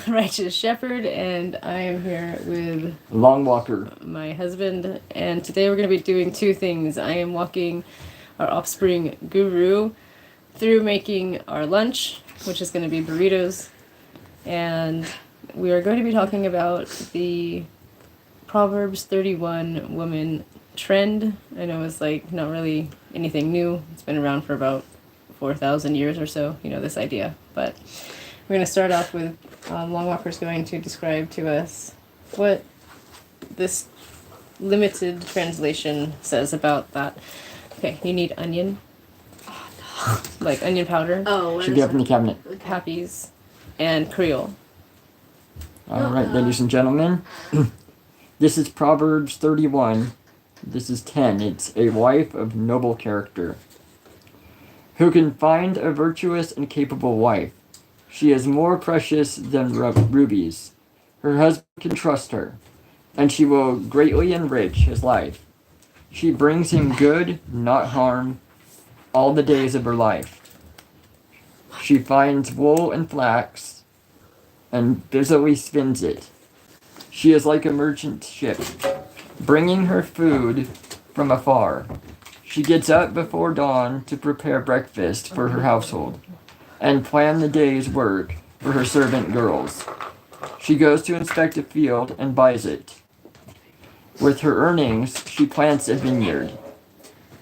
Righteous Shepherd, and I am here with Long Walker, my husband, and today we're going to be doing two things. I am walking our offspring guru through making our lunch, which is going to be burritos, and we are going to be talking about the Proverbs 31 woman trend. I know it's like not really anything new. It's been around for about 4,000 years or so, this idea. But we're going to start off with Long Walker's going to describe to us what this limited translation says about that. Okay, you need onion, like onion powder. Oh, should be up in the cabinet. Cappies, and Creole. All right, ladies and gentlemen. This is Proverbs 31. This is 10. It's a wife of noble character. Who can find a virtuous and capable wife? She is more precious than rubies. Her husband can trust her, and she will greatly enrich his life. She brings him good, not harm, all the days of her life. She finds wool and flax, and busily spins it. She is like a merchant ship, bringing her food from afar. She gets up before dawn to prepare breakfast for her household and plan the day's work for her servant girls. She goes to inspect a field and buys it. With her earnings, she plants a vineyard.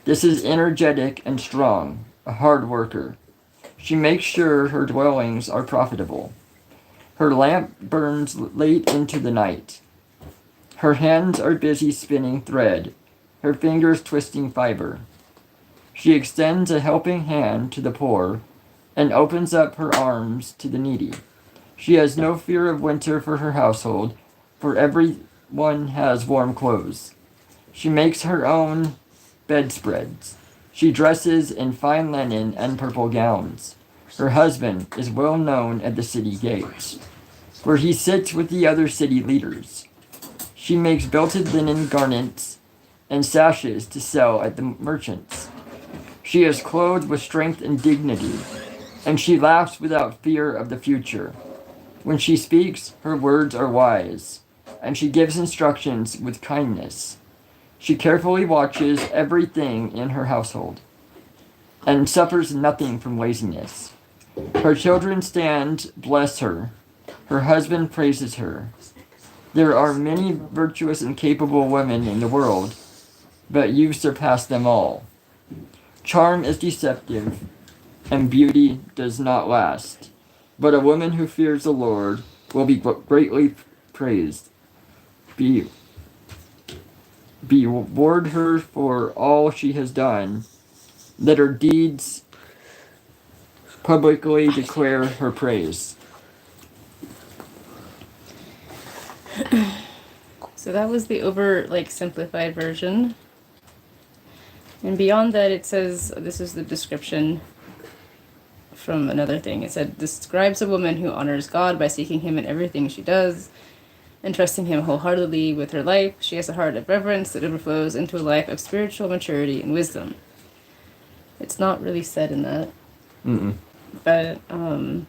This is energetic and strong, a hard worker. She makes sure her dwellings are profitable. Her lamp burns late into the night. Her hands are busy spinning thread, her fingers twisting fiber. She extends a helping hand to the poor and opens up her arms to the needy. She has no fear of winter for her household, for everyone has warm clothes. She makes her own bedspreads. She dresses in fine linen and purple gowns. Her husband is well known at the city gates, where he sits with the other city leaders. She makes belted linen garments and sashes to sell at the merchants. She is clothed with strength and dignity, and she laughs without fear of the future. When she speaks, her words are wise, and she gives instructions with kindness. She carefully watches everything in her household, and suffers nothing from laziness. Her children stand, bless her. Her husband praises her. There are many virtuous and capable women in the world, but you surpass them all. Charm is deceptive, and beauty does not last. But a woman who fears the Lord will be greatly praised. Reward her for all she has done. Let her deeds publicly declare her praise. So that was the simplified version. And beyond that, it says, this is the description from another thing. It said, describes a woman who honors God by seeking him in everything she does and trusting him wholeheartedly with her life. She has a heart of reverence that overflows into a life of spiritual maturity and wisdom. It's not really said in that. Mm-mm. But, it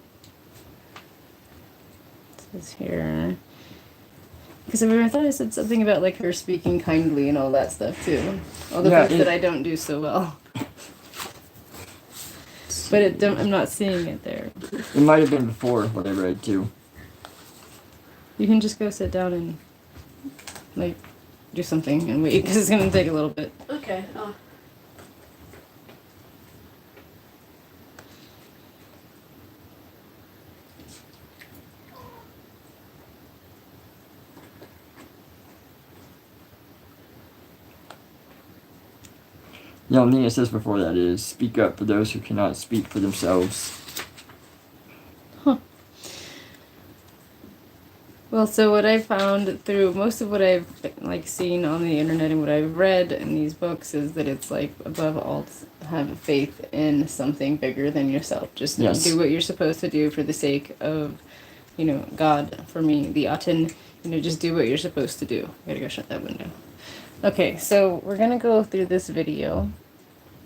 says here... Because I thought I said something about her speaking kindly and all that stuff too. All the things that I don't do so well. But I'm not seeing it there. It might have been before what I read too. You can just go sit down and do something and wait because it's gonna take a little bit. Okay. The only thing it says before that is, speak up for those who cannot speak for themselves. Huh. Well, so what I found through most of what I've seen on the internet and what I've read in these books is that it's above all have faith in something bigger than yourself. Just do what you're supposed to do for the sake of, God. For me, the Aten, just do what you're supposed to do. I gotta go shut that window. Okay, so we're gonna go through this video.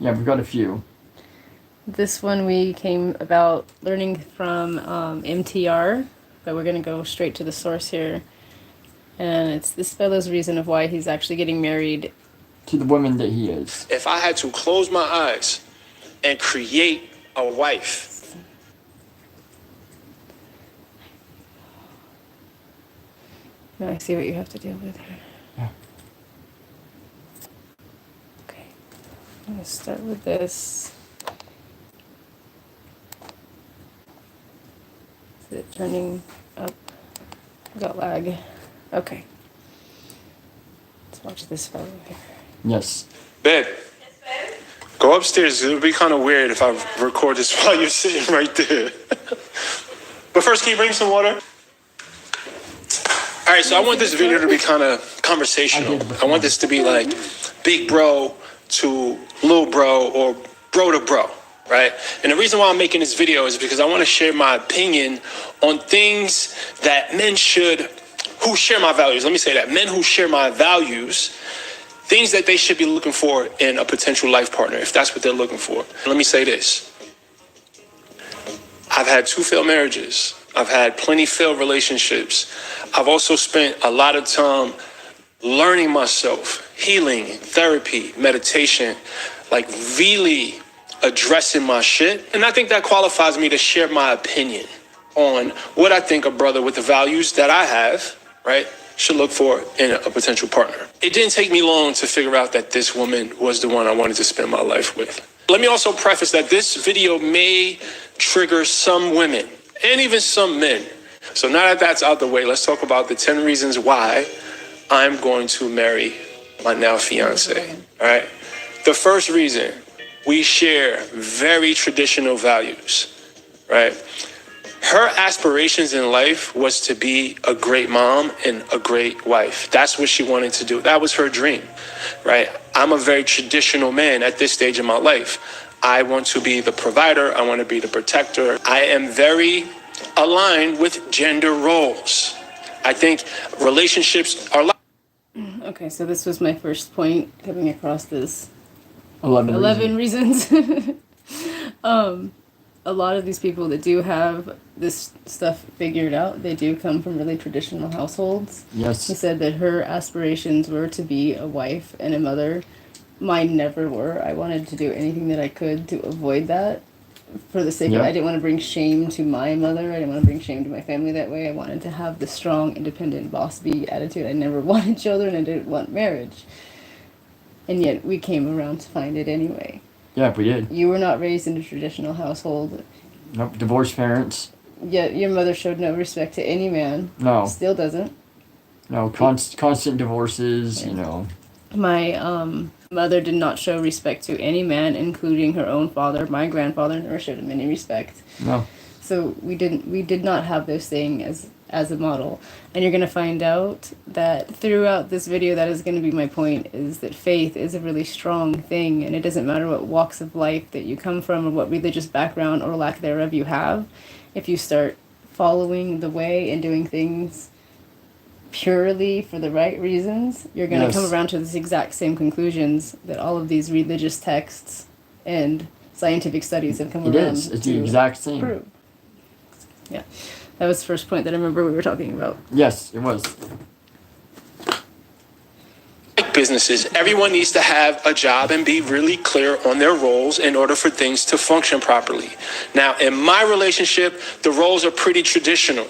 Yeah, we've got a few. This one we came about learning from MTR, but we're going to go straight to the source here. And it's this fellow's reason of why he's actually getting married to the woman that he is. If I had to close my eyes and create a wife. Now I see what you have to deal with here. Yeah. Okay. I'm going to start with this. Is it turning up? Got lag. Okay. Let's watch this fellow here. Yes. Babe. Go upstairs. It would be kind of weird if I record this while you're sitting right there. But first, can you bring me some water? All right, so I want this video to be kind of conversational. I want this to be like big bro to little bro or bro to bro, right? And the reason why I'm making this video is because I want to share my opinion on things that men should, who share my values. Let me say that. Men who share my values, things that they should be looking for in a potential life partner, if that's what they're looking for. Let me say this. I've had 2 failed marriages. I've had plenty failed relationships. I've also spent a lot of time learning myself, healing, therapy, meditation, like really addressing my shit. And I think that qualifies me to share my opinion on what I think a brother with the values that I have, right, should look for in a potential partner. It didn't take me long to figure out that this woman was the one I wanted to spend my life with. Let me also preface that this video may trigger some women and even some men. So now that that's out the way, let's talk about the 10 reasons why I'm going to marry my now fiance. All right. The first reason, we share very traditional values, right? Her aspirations in life was to be a great mom and a great wife. That's what she wanted to do. That was her dream, right? I'm a very traditional man at this stage in my life. I want to be the provider. I want to be the protector. I am very aligned with gender roles. I think relationships are... Okay, so this was my first point coming across this 11 reasons. A lot of these people that do have this stuff figured out, they do come from really traditional households. Yes. She said that her aspirations were to be a wife and a mother. Mine never were. I wanted to do anything that I could to avoid that. For the sake of, I didn't want to bring shame to my mother. I didn't want to bring shame to my family that way. I wanted to have the strong, independent, boss bee attitude. I never wanted children. I didn't want marriage. And yet we came around to find it anyway. Yeah, we did. You were not raised in a traditional household. Nope, divorced parents. Yet your mother showed no respect to any man. No. Still doesn't. No, constant divorces, you know. My mother did not show respect to any man, including her own father. My grandfather never showed him any respect. No. So we did not have those things as a model. And you're going to find out that throughout this video, that is going to be my point, is that faith is a really strong thing, and it doesn't matter what walks of life that you come from or what religious background or lack thereof you have. If you start following the way and doing things purely for the right reasons, you're going to come around to this exact same conclusions that all of these religious texts and scientific studies have come around. It's the exact same. Prove. Yeah. That was the first point that I remember we were talking about. Yes, it was. Businesses, everyone needs to have a job and be really clear on their roles in order for things to function properly. Now, in my relationship, the roles are pretty traditional,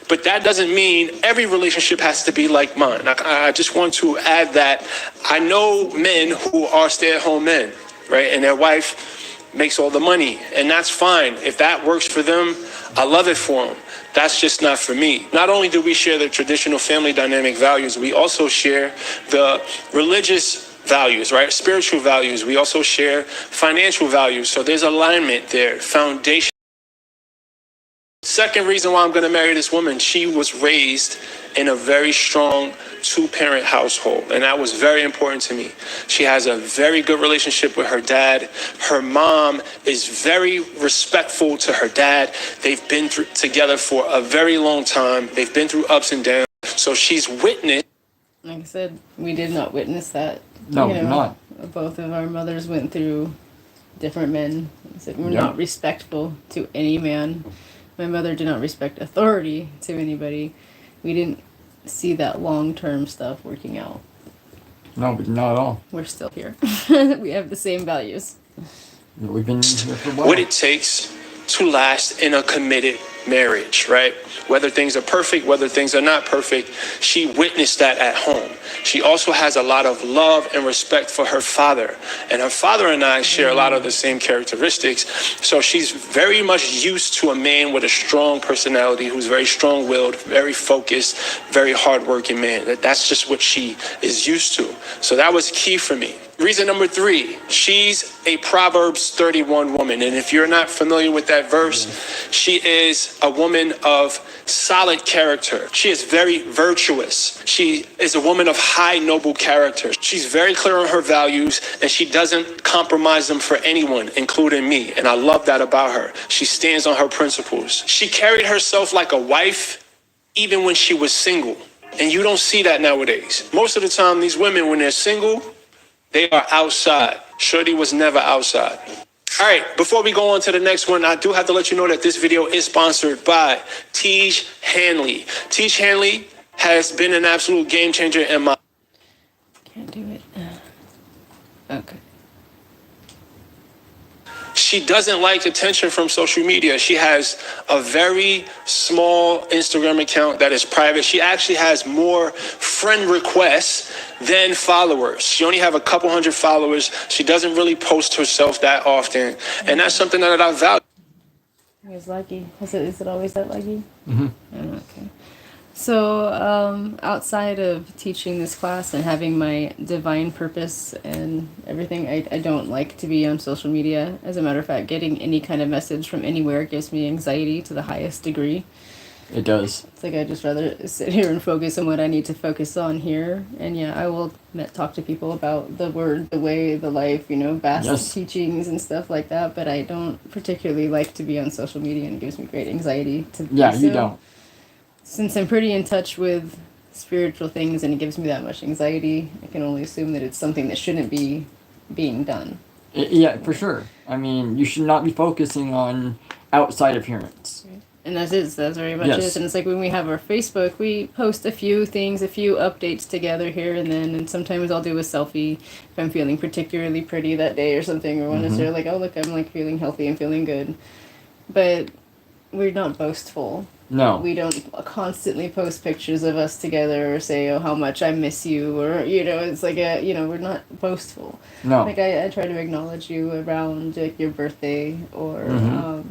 but that doesn't mean every relationship has to be like mine. I just want to add that I know men who are stay-at-home men, right? And their wife makes all the money, and that's fine. If that works for them, I love it for them. That's just not for me. Not only do we share the traditional family dynamic values, we also share the religious values, right? Spiritual values. We also share financial values. So there's alignment there, foundation. Second reason why I'm going to marry this woman, she was raised in a very strong 2-parent household, and that was very important to me. She has a very good relationship with her dad. Her mom is very respectful to her dad. They've been together for a very long time. They've been through ups and downs. So she's witnessed. Like I said, we did not witness that. No, not. Both of our mothers went through different men. Said we're not respectful to any man. my mother did not respect authority to anybody, we didn't see that long-term stuff working out. No, not at all. We're still here. We have the same values. We've been here for a while. What it takes to last in a committed marriage, right? Whether things are perfect, whether things are not perfect, she witnessed that at home. She also has a lot of love and respect for her father. And her father and I share a lot of the same characteristics. So she's very much used to a man with a strong personality, who's very strong-willed, very focused, very hardworking man. That's just what she is used to. So that was key for me. Reason number 3, she's a Proverbs 31 woman. And if you're not familiar with that verse, she is a woman of solid character. She is very virtuous. She is a woman of high noble character. She's very clear on her values, and she doesn't compromise them for anyone, including me. And I love that about her. She stands on her principles. She carried herself like a wife, even when she was single. And you don't see that nowadays. Most of the time, these women, when they're single, they are outside. Shorty was never outside. All right, before we go on to the next one, I do have to let you know that this video is sponsored by Tej Hanley. Tej Hanley has been an absolute game changer in my... Can't do it. Okay. She doesn't like attention from social media. She has a very small Instagram account that is private. She actually has more friend requests than followers. She only have a couple hundred followers. She doesn't really post herself that often. And that's something that I value. It's laggy. Is it always that laggy? Mm-hmm. Oh, okay. So, outside of teaching this class and having my divine purpose and everything, I don't like to be on social media. As a matter of fact, getting any kind of message from anywhere gives me anxiety to the highest degree. It does. It's like I'd just rather sit here and focus on what I need to focus on here. And yeah, I will talk to people about the word, the way, the life, vast teachings and stuff like that. But I don't particularly like to be on social media, and it gives me great anxiety to do so. You don't. Since I'm pretty in touch with spiritual things and it gives me that much anxiety, I can only assume that it's something that shouldn't be being done. Yeah, for sure. I mean, you should not be focusing on outside appearance. And that's very much it. And it's like when we have our Facebook, we post a few things, a few updates together here and then, and sometimes I'll do a selfie if I'm feeling particularly pretty that day or something, or want to say like, oh look, I'm like feeling healthy and feeling good. But we're not boastful. No. We don't constantly post pictures of us together or say, oh, how much I miss you, or, it's like, we're not boastful. No. Like, I try to acknowledge you around, like, your birthday or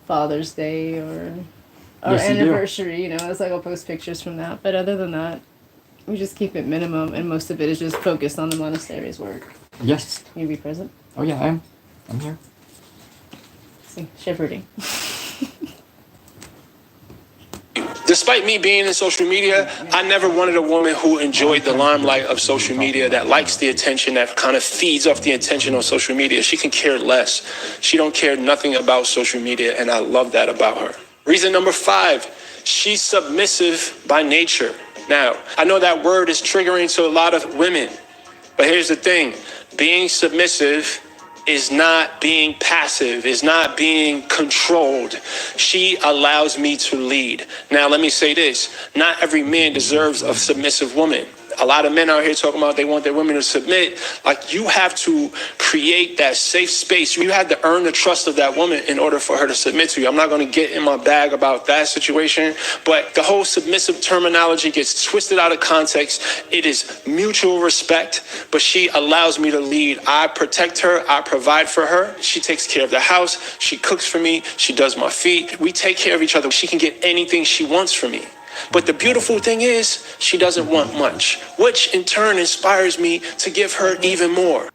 Father's Day or our anniversary, It's like I'll post pictures from that. But other than that, we just keep it minimum, and most of it is just focused on the monastery's work. Yes. Can you be present? Oh, yeah, I am. I'm here. See, shepherding. Despite me being in social media, I never wanted a woman who enjoyed the limelight of social media, that likes the attention, that kind of feeds off the attention on social media. She can care less. She don't care nothing about social media, and I love that about her. Reason number 5, she's submissive by nature. Now, I know that word is triggering to a lot of women, but here's the thing. Being submissive is not being passive, is not being controlled. She allows me to lead. Now, let me say this. Not every man deserves a submissive woman. A lot of men out here talking about they want their women to submit. Like, you have to create that safe space. You have to earn the trust of that woman in order for her to submit to you. I'm not going to get in my bag about that situation, but the whole submissive terminology gets twisted out of context. It is mutual respect, but she allows me to lead. I protect her. I provide for her. She takes care of the house. She cooks for me. She does my feet. We take care of each other. She can get anything she wants from me. But the beautiful thing is, she doesn't want much, which in turn inspires me to give her even more.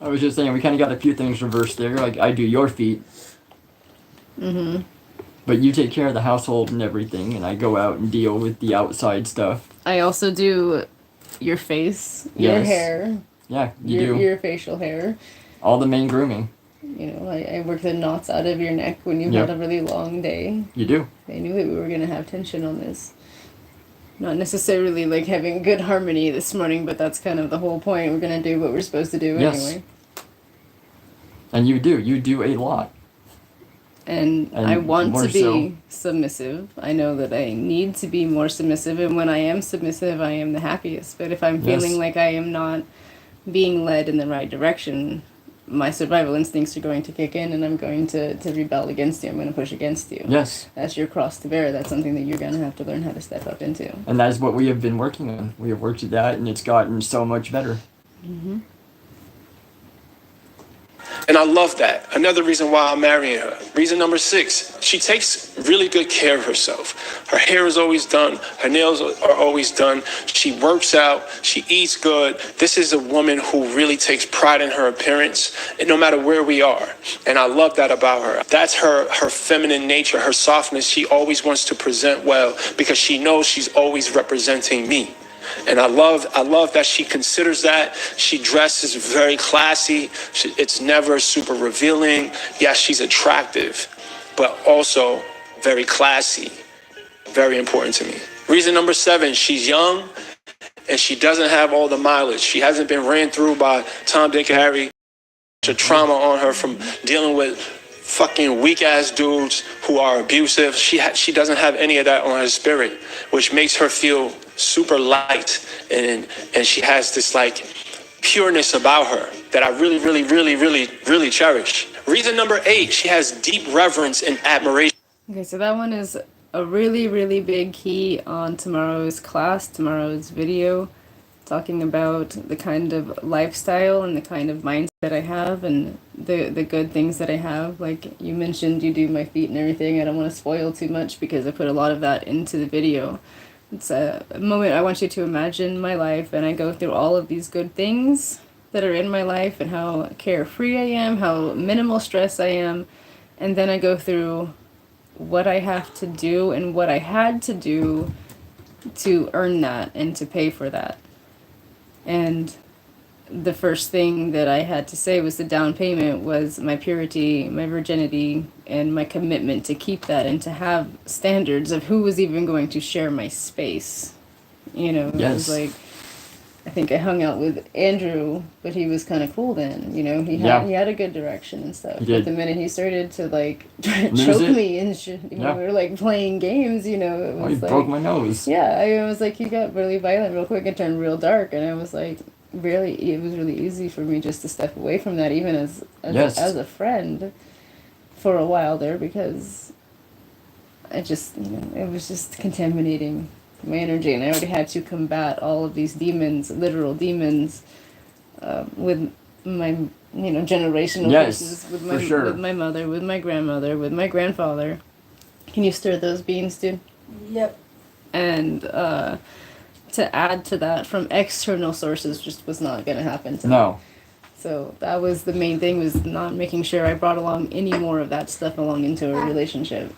I was just saying, we kind of got a few things reversed there. Like, I do your feet. But you take care of the household and everything, and I go out and deal with the outside stuff. I also do your face, your hair. Yeah, you do. Your facial hair. All the main grooming. I work the knots out of your neck when you've had a really long day. You do. I knew that we were going to have tension on this. Not necessarily like having good harmony this morning, but that's kind of the whole point. We're going to do what we're supposed to do anyway. And you do. You do a lot. And And I want more to be so. submissive. I know that I need to be more submissive, and when I am submissive, I am the happiest. But if I'm feeling Yes. like I am not being led in the right direction, my survival instincts are going to kick in, and I'm going to rebel against you. I'm going to push against you. Yes. That's your cross to bear. That's something that you're going to have to learn how to step up into. And that is what we have been working on. We have worked at that, and it's gotten so much better. And I love that. Another reason why I'm marrying her. Reason number 6, she takes really good care of herself. Her hair is always done. Her nails are always done. She works out. She eats good. This is a woman who really takes pride in her appearance, and no matter where we are. And I love that about her. That's her feminine nature, her softness. She always wants to present well because she knows she's always representing me. And I love that she considers that. She dresses very classy. It's never super revealing. Yes, she's attractive, but also very classy. Very important to me. Reason number 7, she's young and she doesn't have all the mileage. She hasn't been ran through by Tom, Dick, and Harry. The trauma on her from dealing with fucking weak ass dudes who are abusive. She doesn't have any of that on her spirit, which makes her feel super light, and she has this like pureness about her that I really cherish. Reason number 8, she has deep reverence and admiration. Okay, so that one is a really big key on tomorrow's class, tomorrow's video, talking about the kind of lifestyle and the kind of mindset that I have and the good things that I have. Like you mentioned, you do my feet and everything. I don't want to spoil too much because I put a lot of that into the video. It's a moment I want you to imagine my life, and I go through all of these good things that are in my life and how carefree I am, how minimal stress I am, and then I go through what I have to do and what I had to do to earn that and to pay for that. And the first thing that I had to say was the down payment was my purity, my virginity, and my commitment to keep that and to have standards of who was even going to share my space. You know, it was like, I think I hung out with Andrew, but he was kind of cool then. You know, he had a good direction and stuff. But the minute he started to like try to choke me and shit, we were like playing games. You know, it was he broke my nose. Yeah, I was like, he got really violent real quick and turned real dark, and I was like, really, it was really easy for me just to step away from that, even as a friend, for a while there, because I just, you know, it was just contaminating my energy, and I already had to combat all of these demons, literal demons, with my, you know, generational curses, with my mother, with my grandmother, with my grandfather. Can you stir those beans, dude? Yep. And to add to that from external sources just was not going to happen to No. me. So that was the main thing, was not making sure I brought along any more of that stuff along into a relationship.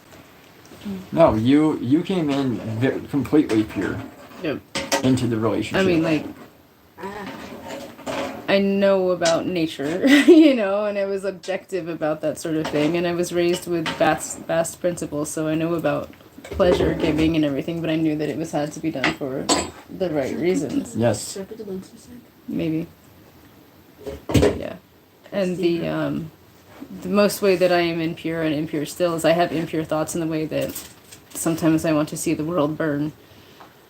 No, you came in completely pure Yep. into the relationship. I mean, like, I know about nature, you know, and I was objective about that sort of thing, and I was raised with vast principles, so I know about pleasure giving and everything, but I knew that it was had to be done for the right reasons. Yes. Should I put the links for a sec? Maybe. Yeah. And the most way that I am impure and impure still is I have impure thoughts in the way that sometimes I want to see the world burn.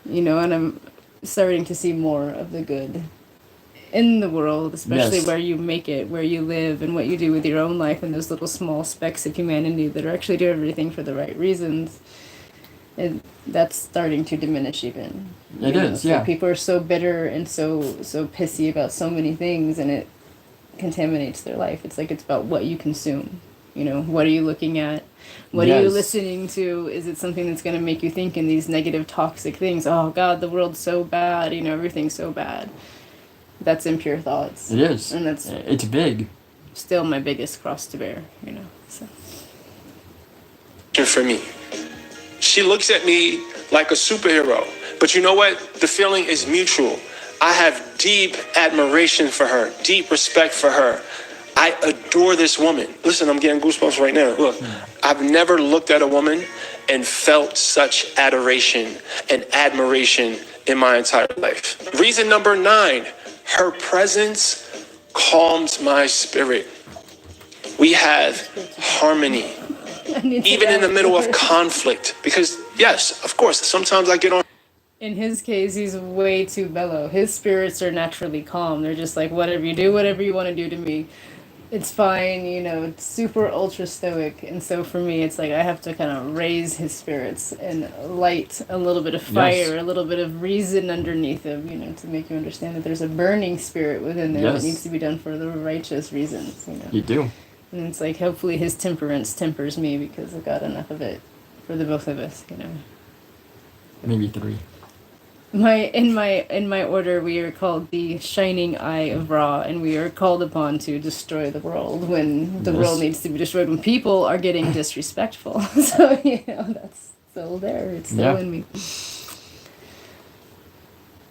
You know, and I'm starting to see more of the good in the world, especially where you make it, where you live, and what you do with your own life, and those little small specks of humanity that are actually doing everything for the right reasons. And that's starting to diminish even. It is, So yeah. people are so bitter and so pissy about so many things, and it contaminates their life. It's like it's about what you consume. You know, what are you looking at? What are you listening to? Is it something that's going to make you think in these negative, toxic things? Oh, God, the world's so bad. You know, everything's so bad. That's impure thoughts. It is. And that's it's big. still my biggest cross to bear, you know. So. For me, she looks at me like a superhero. But you know what? The feeling is mutual. I have deep admiration for her, deep respect for her. I adore this woman. Listen, I'm getting goosebumps right now. Look, I've never looked at a woman and felt such adoration and admiration in my entire life. Reason number 9, her presence calms my spirit. We have harmony. even in the middle of conflict. Because, yes, of course, sometimes I get on. In his case, he's way too mellow. His spirits are naturally calm. They're just like, whatever you do, whatever you want to do to me, it's fine, it's super ultra stoic. And so for me, it's like I have to kind of raise his spirits and light a little bit of fire, a little bit of reason underneath him, to make you understand that there's a burning spirit within there that needs to be done for the righteous reasons. You do. And it's like hopefully his temperance tempers me because I've got enough of it for the both of us. Maybe 3. In my order, we are called the Shining Eye of Ra, and we are called upon to destroy the world when the world needs to be destroyed, when people are getting disrespectful. So that's still there. It's still in me.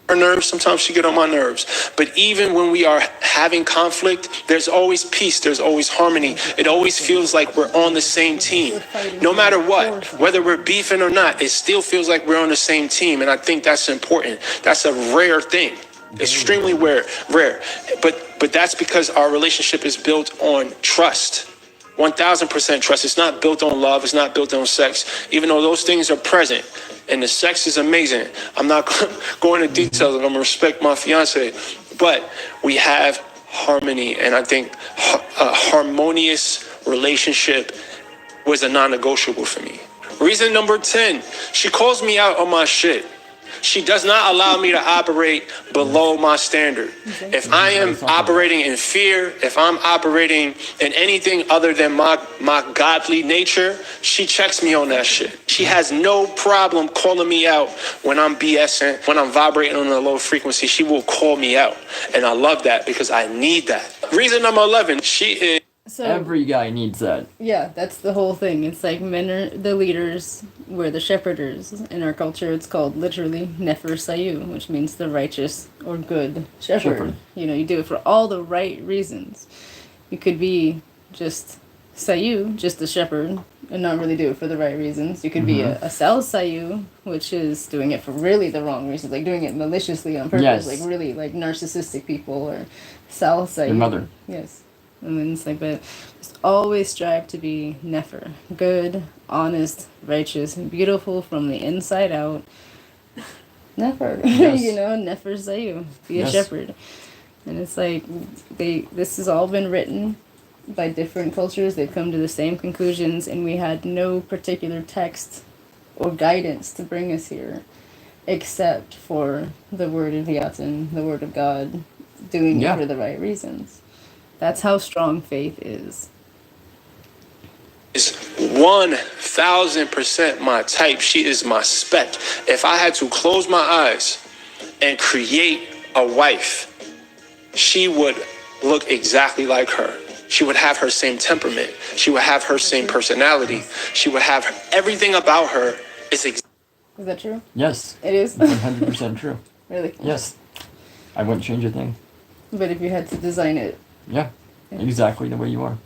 Her nerves, sometimes she get on my nerves. But even when we are having conflict, there's always peace, there's always harmony. It always feels like we're on the same team. No matter what, whether we're beefing or not, it still feels like we're on the same team. And I think that's important. That's a rare thing. Extremely rare. But that's because our relationship is built on trust. 1000% trust. It's not built on love. It's not built on sex, even though those things are present. And the sex is amazing. I'm not going into details. I'm going to respect my fiance. But we have harmony. And I think a harmonious relationship was a non-negotiable for me. Reason number 10, she calls me out on my shit. She does not allow me to operate below my standard. If I am operating in fear, if I'm operating in anything other than my godly nature, she checks me on that shit. She has no problem calling me out when I'm BSing, when I'm vibrating on a low frequency. She will call me out. And I love that because I need that. Reason number 11, she is... So, every guy needs that. Yeah, that's the whole thing. It's like men are the leaders, we're the shepherders. In our culture, it's called literally Nefer Sayu, which means the righteous or good shepherd. You do it for all the right reasons. You could be just Sayu, just a shepherd, and not really do it for the right reasons. You could be a Sal Sayu, which is doing it for really the wrong reasons, like doing it maliciously on purpose, like really like narcissistic people, or Sal Sayu. Your mother. Yes. And then it's like, but just always strive to be Nefer. Good, honest, righteous, and beautiful from the inside out. Nefer. Yes. Nefer Zayu. Be a shepherd. And it's like, this has all been written by different cultures. They've come to the same conclusions, and we had no particular text or guidance to bring us here, except for the word of Yatan, the word of God, doing it for the right reasons. That's how strong faith is. Is 1000% my type. She is my spec. If I had to close my eyes and create a wife, she would look exactly like her. She would have her same temperament. She would have her same personality. She would have everything about her. Is that true? Yes. It is? 100% true. Really? Yes. I wouldn't change a thing. But if you had to design it. Yeah. Exactly the way you are.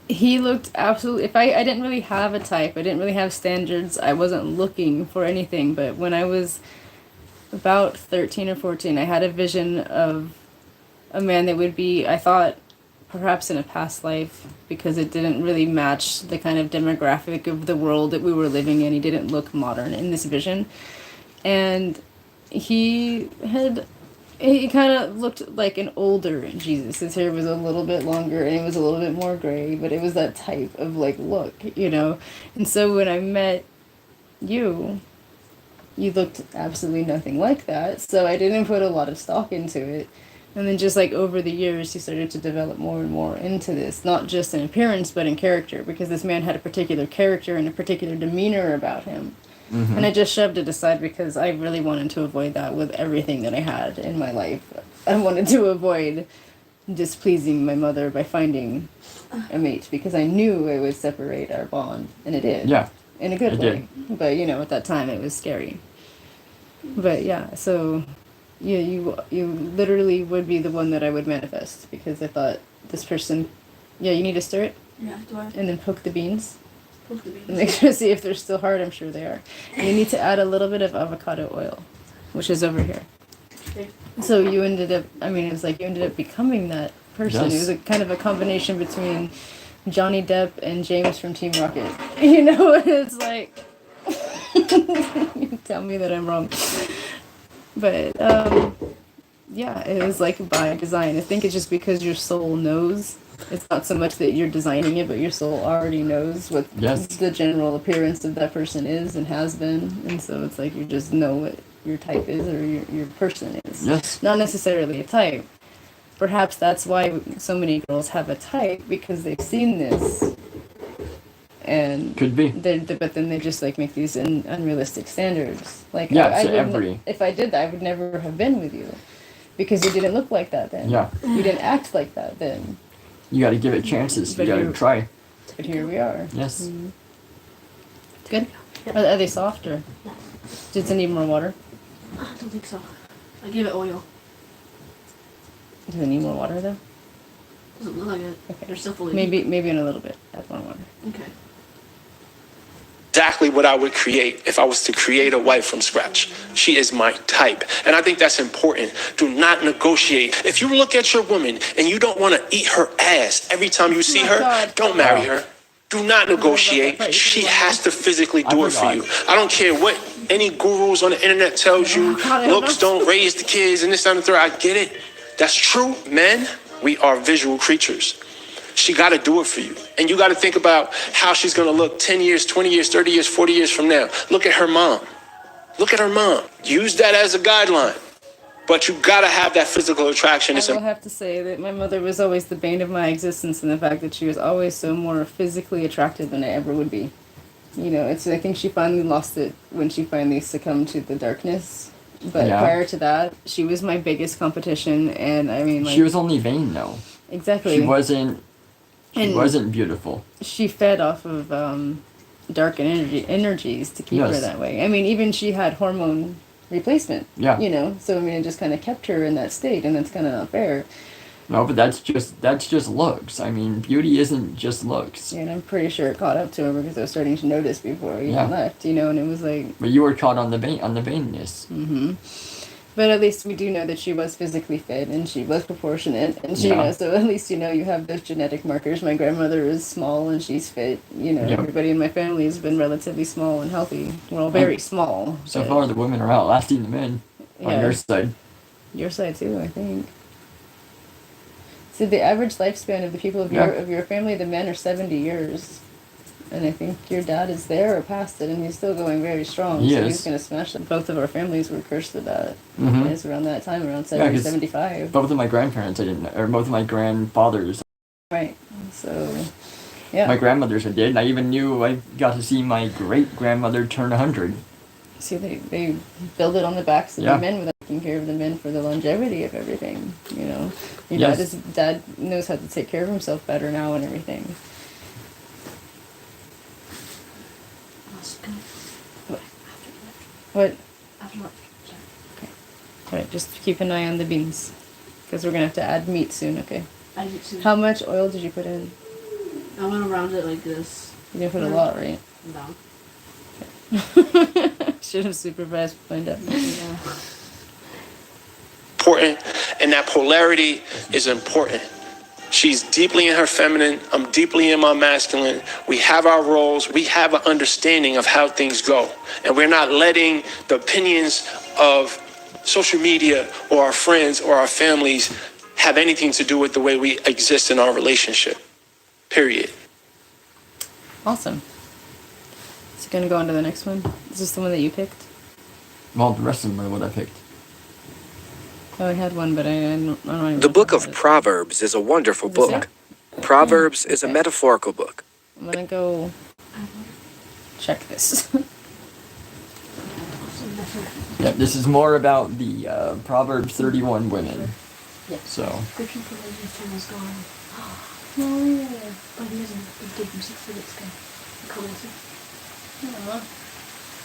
He looked absolutely... I didn't really have a type. I didn't really have standards. I wasn't looking for anything. But when I was about 13 or 14, I had a vision of a man that would be, I thought, perhaps in a past life, because it didn't really match the kind of demographic of the world that we were living in. He didn't look modern in this vision. And he kind of looked like an older Jesus. His hair was a little bit longer and it was a little bit more gray, but it was that type of look, And so when I met you looked absolutely nothing like that. So I didn't put a lot of stock into it. And then just over the years, he started to develop more and more into this, not just in appearance, but in character, because this man had a particular character and a particular demeanor about him. Mm-hmm. And I just shoved it aside because I really wanted to avoid that with everything that I had in my life. I wanted to avoid displeasing my mother by finding a mate, because I knew it would separate our bond, and it did. Yeah. In a good way. But, at that time it was scary. But yeah, so... Yeah, you literally would be the one that I would manifest, because I thought this person... Yeah, you need to stir it? Yeah, do I? And then poke the beans. Poke the beans. And make sure to see if they're still hard. I'm sure they are. And you need to add a little bit of avocado oil, which is over here. Okay. So you ended up... it was like you ended up becoming that person. Yes. It was a kind of a combination between Johnny Depp and James from Team Rocket. You know, it's like, you tell me that I'm wrong. But, yeah, it was like by design. I think it's just because your soul knows. It's not so much that you're designing it, but your soul already knows what Yes. the general appearance of that person is and has been. And so it's like you just know what your type is or your person is. Yes. Not necessarily a type. Perhaps that's why so many girls have a type, because they've seen this. And Could be. but then they just like make these unrealistic standards. Like Yeah, I so wouldn't- if I did that, I would never have been with you, because you didn't look like that then. Yeah. You didn't act like that then. You got to give it chances. But You got to you- try. But here we are. Yes. Good. Are they soft or? Does it need more water? I don't think so. I gave it oil. Does it need more water though? Doesn't look like it. Okay. They're still fully. Maybe in a little bit. Add more water. Okay. Exactly what I would create if I was to create a wife from scratch. She is my type. And I think that's important. Do not negotiate. If you look at your woman and you don't want to eat her ass every time you see my her, God. don't marry her. Do not negotiate. She has to physically do it for you. I don't care what any gurus on the internet tells you. God, I don't Looks know. don't raise the kids and this, that, and the third. I get it. That's true. Men, we are visual creatures. She got to do it for you. And you got to think about how she's going to look 10 years, 20 years, 30 years, 40 years from now. Look at her mom. Look at her mom. Use that as a guideline. But you got to have that physical attraction. I will have to say that my mother was always the bane of my existence, in the fact that she was always so more physically attractive than I ever would be. You know, I think she finally lost it when she finally succumbed to the darkness. But Yeah. prior to that, she was my biggest competition, and I mean, like, She was only vain, though. exactly. She wasn't. She And- wasn't beautiful. She fed off of dark energies to keep her Yes. that way. I mean, even she had hormone replacement. Yeah. You know, so I mean, it just kind of kept her in that state, and that's kind of not fair. No, but that's just looks. I mean, beauty isn't just looks. And I'm pretty sure it caught up to her, because I was starting to notice before we Yeah. left. You know, and it was like, But you were caught on the vainness. but at least we do know that she was physically fit and she was proportionate, and she, you Yeah. know, so at least, you know, you have those genetic markers. My grandmother is small and she's fit. You know, Yep. everybody in my family has been relatively small and healthy. We're all very small. So but- far, the women are outlasting the men on Yeah. your side. Your side too, I think. So the average lifespan of the people of Yeah. your family, the men, are 70 years. And I think your dad is there or past it, and he's still going very strong. He so is. he's going to smash it. Both of our families were cursed with that. Mhm. It's around that time, around 70, 'cause 75. Both of my grandparents, I didn't, or both of my grandfathers. Right. So, yeah. My grandmothers I did. And I even knew I got to see my great grandmother turn 100. See, they build it on the backs of Yeah. the men without taking care of the men for the longevity of everything. You know, your Yes. dad knows how to take care of himself better now and everything. That's good. What? After What? After lunch. Sorry. Alright, just keep an eye on the beans. Because we're going to have to add meat soon, okay? I did too. How much oil did you put in? I went around it like this. You didn't put a lot, right? And down. Should have supervised find out. Yeah. important, and that polarity is important. She's deeply in her feminine, I'm deeply in my masculine. We have our roles, we have an understanding of how things go, and we're not letting the opinions of social media or our friends or our families have anything to do with the way we exist in our relationship. Period. Awesome. So gonna go on to the next one. Is this the one that you picked? Well, the rest of them are what I picked. Oh, I had one, but I don't even The know book about of it. Proverbs is a wonderful Is this book. it? Proverbs is a Okay. metaphorical book. I'm gonna go check this. Yeah, this is more about the Proverbs 31 women. Yeah. So, Description for Legends channel's gone. Oh, yeah. But he isn't. He gave him 6 minutes ago. He commented.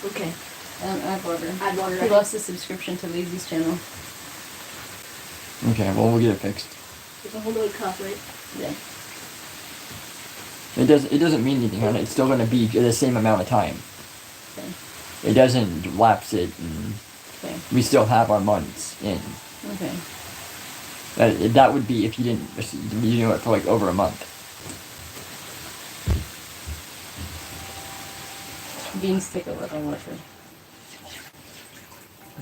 Okay. Add water. Add water. He lost his subscription to Lazy's channel. okay, well, we'll get it fixed. There's a whole other cup, right? Yeah. It doesn't mean anything on it. It's still going to be the same amount of time. Okay. It doesn't lapse it, and Okay. we still have our months in. Okay. That would be if you didn't, you know it for like over a month. beans take a little water.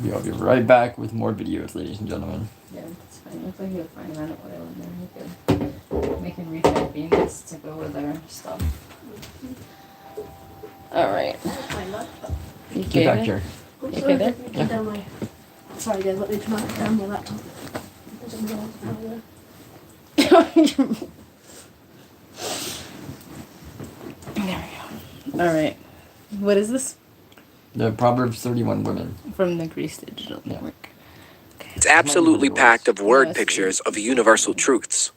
We'll be right back with more videos, ladies and gentlemen. Yeah, it's fine. Looks like he'll find amount of oil in there. He could make him refried beans to go with our stuff. Alright. I love that. You Get back okay here. Oh, You sorry, okay there? let me turn down my... Sorry guys, let me turn down my laptop. There's something else down there. There we go. Alright. What is this? The Proverbs 31 women. From the Greece Digital Yeah. Network. It's absolutely packed of word Yes. pictures of universal truths.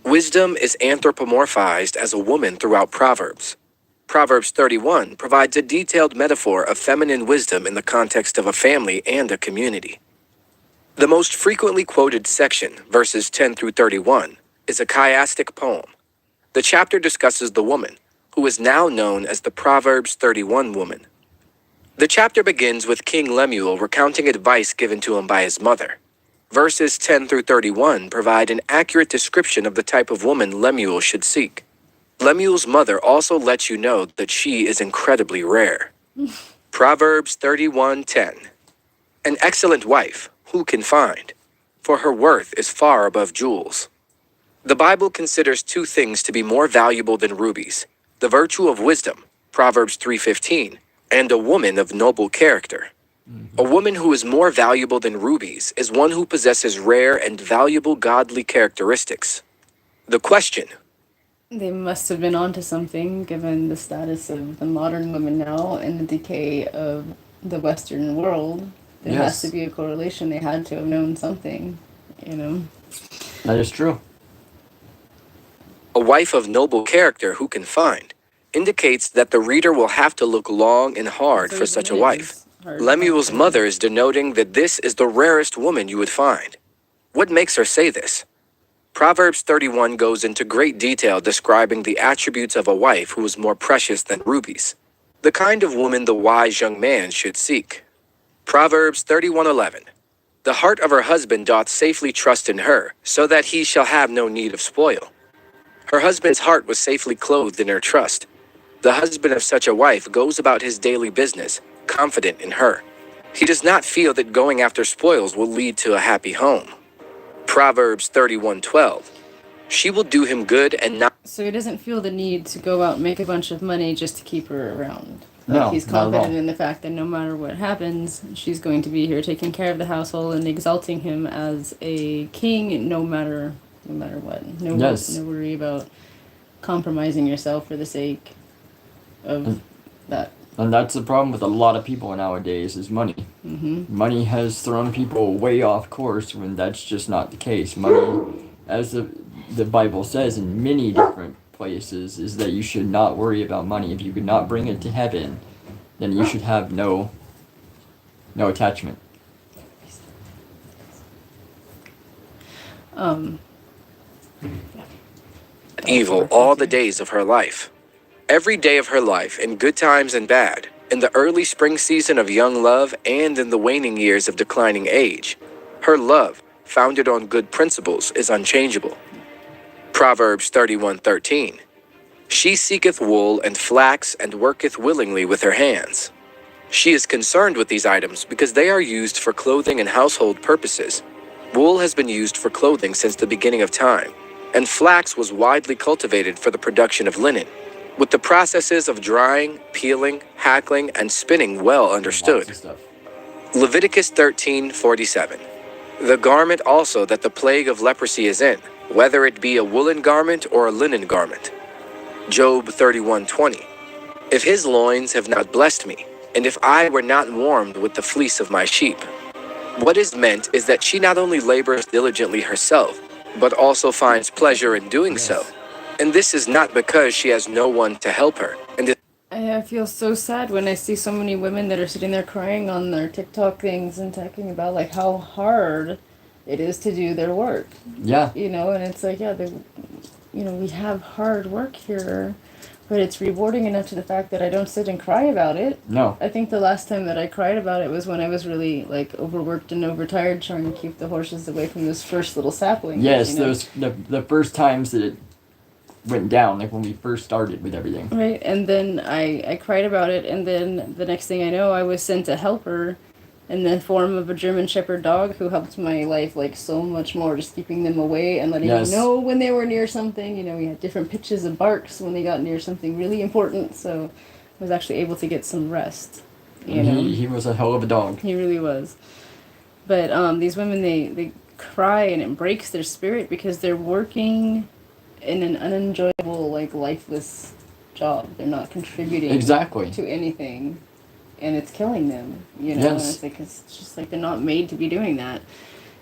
Wisdom is anthropomorphized as a woman throughout Proverbs. Proverbs 31 provides a detailed metaphor of feminine wisdom in the context of a family and a community. The most frequently quoted section, verses 10 through 31, is a chiastic poem. The chapter discusses the woman, who is now known as the Proverbs 31 woman. The chapter begins with King Lemuel recounting advice given to him by his mother. Verses 10 through 31 provide an accurate description of the type of woman Lemuel should seek. Lemuel's mother also lets you know that she is incredibly rare. Proverbs 31:10. An excellent wife, who can find? For her worth is far above jewels. The Bible considers two things to be more valuable than rubies: the virtue of wisdom, Proverbs 3:15, and a woman of noble character. A woman who is more valuable than rubies is one who possesses rare and valuable godly characteristics. The question: They must have been onto something given the status of the modern women now and the decay of the Western world. There has Yes. to be a correlation. They had to have known something, you know. That is true. a wife of noble character who can find, indicates that the reader will have to look long and hard So for even such a it wife. is hard to Lemuel's find. mother is denoting that this is the rarest woman you would find. What makes her say this? Proverbs 31 goes into great detail describing the attributes of a wife who is more precious than rubies, the kind of woman the wise young man should seek. Proverbs 31:11. The heart of her husband doth safely trust in her, so that he shall have no need of spoil. Her husband's heart was safely clothed in her trust. The husband of such a wife goes about his daily business, confident in her. He does not feel that going after spoils will lead to a happy home. Proverbs 31:12. She will do him good and not. So he doesn't feel the need to go out and make a bunch of money just to keep her around. No, He's not at all. confident in the fact that no matter what happens, she's going to be here taking care of the household and exalting him as a king, no matter what. Yes. No worry about compromising yourself for the sake of that. And that's the problem with a lot of people nowadays is money. Money has thrown people way off course when that's just not the case. Money, as the Bible says in many different places, is that you should not worry about money. If you could not bring it to heaven, then you should have no attachment. Evil all the days of her life. Every day of her life, in good times and bad, in the early spring season of young love and in the waning years of declining age, her love, founded on good principles, is unchangeable. Proverbs 31:13. She seeketh wool and flax and worketh willingly with her hands. She is concerned with these items because they are used for clothing and household purposes. Wool has been used for clothing since the beginning of time, and flax was widely cultivated for the production of linen, with the processes of drying, peeling, hackling, and spinning well Lots understood. of stuff. Leviticus 13:47. The garment also that the plague of leprosy is in, whether it be a woolen garment or a linen garment. Job 31:20. If his loins have not blessed me, and if I were not warmed with the fleece of my sheep. What is meant is that she not only labors diligently herself, but also finds pleasure in doing so. And this is not because she has no one to help her. And I feel so sad when I see so many women that are sitting there crying on their TikTok things and talking about like how hard it is to do their work. Yeah. You know, and it's like, yeah, we have hard work here, but it's rewarding enough to the fact that I don't sit and cry about it. No. I think the last time that I cried about it was when I was really like overworked and overtired trying to keep the horses away from those first little saplings. Yes, you know? those the first times that went down, like when we first started with everything. Right, and then I cried about it, and then the next thing I know, I was sent a helper in the form of a German Shepherd dog who helped my life like so much more, just keeping them away and letting Yes. me know when they were near something. You know, we had different pitches of barks when they got near something really important, so I was actually able to get some rest. You And know, he was a hell of a dog. he really was. But these women, they cry, and it breaks their spirit because they're working in an unenjoyable, like lifeless job. They're not contributing Exactly. to anything, and it's killing them. You know, Yes. and it's like it's just like they're not made to be doing that.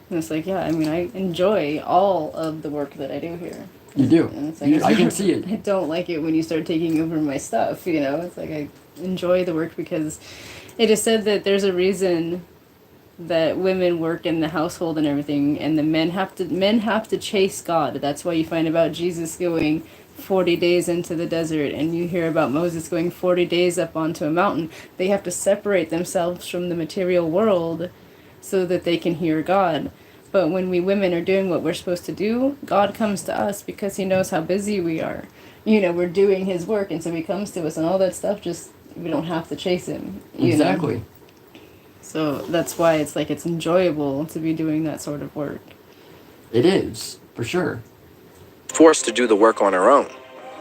And it's like, yeah, I mean, I enjoy all of the work that I do here. You do. And it's like, I can see it. I don't like it when you start taking over my stuff. You know, it's like I enjoy the work because it is said that there's a reason that women work in the household and everything, and the men have to chase God. That's why you find about Jesus going 40 days into the desert, and you hear about Moses going 40 days up onto a mountain. They have to separate themselves from the material world so that they can hear God. But when we women are doing what we're supposed to do, God comes to us because he knows how busy we are. You know, we're doing his work, and so he comes to us, and all that stuff, just we don't have to chase him. You know? Exactly. So that's why it's like it's enjoyable to be doing that sort of work. It is, for sure. Forced to do the work on her own.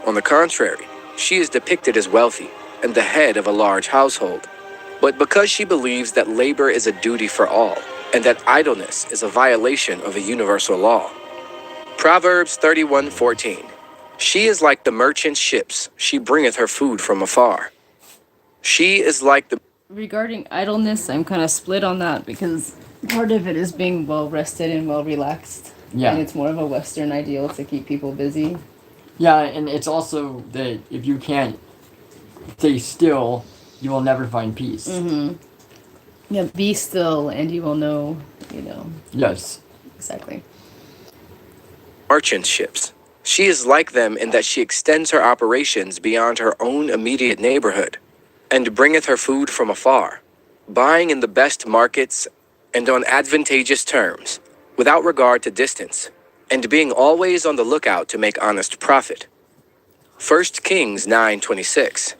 On the contrary, she is depicted as wealthy and the head of a large household. But because she believes that labor is a duty for all, and that idleness is a violation of a universal law. Proverbs 31:14. She is like the merchant's ships, she bringeth her food from afar. She is like the Regarding idleness, I'm kind of split on that because part of it is being well rested and well relaxed. Yeah. And it's more of a Western ideal to keep people busy. Yeah, and it's also that if you can't stay still, you will never find peace. Mm-hmm. Yeah, be still and you will know, you know. Yes. Exactly. merchant's ships. She is like them in that she extends her operations beyond her own immediate neighborhood, and bringeth her food from afar, buying in the best markets and on advantageous terms, without regard to distance, and being always on the lookout to make honest profit. 1 Kings 9:26.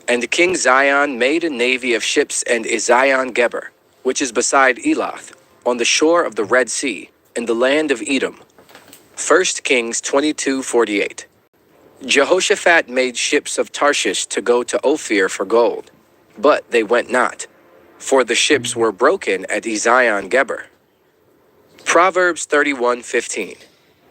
And King Zion made a navy of ships and Ezion Geber, which is beside Elath, on the shore of the Red Sea, in the land of Edom. 1 Kings 22:48. Jehoshaphat made ships of Tarshish to go to Ophir for gold, but they went not, for the ships were broken at Ezion Geber. Proverbs 31:15.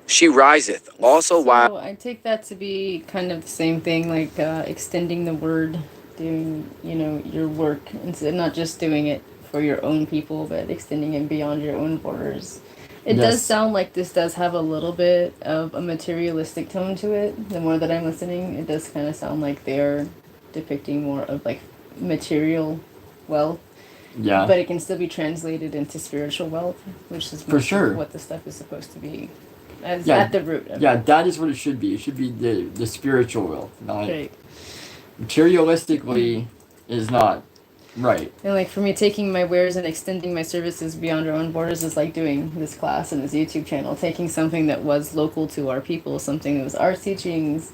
She riseth also while So I take that to be kind of the same thing, like extending the word, doing, you know, your work, instead not just doing it for your own people, but extending it beyond your own borders. It does Yes. sound like this does have a little bit of a materialistic tone to it. The more that I'm listening, it does kind of sound like they're depicting more of like material wealth, Yeah. but it can still be translated into spiritual wealth, which is For most of sure. what the stuff is supposed to be. As Yeah. at the root of Yeah, it. that is what it should be. It should be the spiritual wealth. Not Right. materialistically is not right. And like for me, taking my wares and extending my services beyond our own borders is like doing this class and this YouTube channel, taking something that was local to our people, something that was our teachings,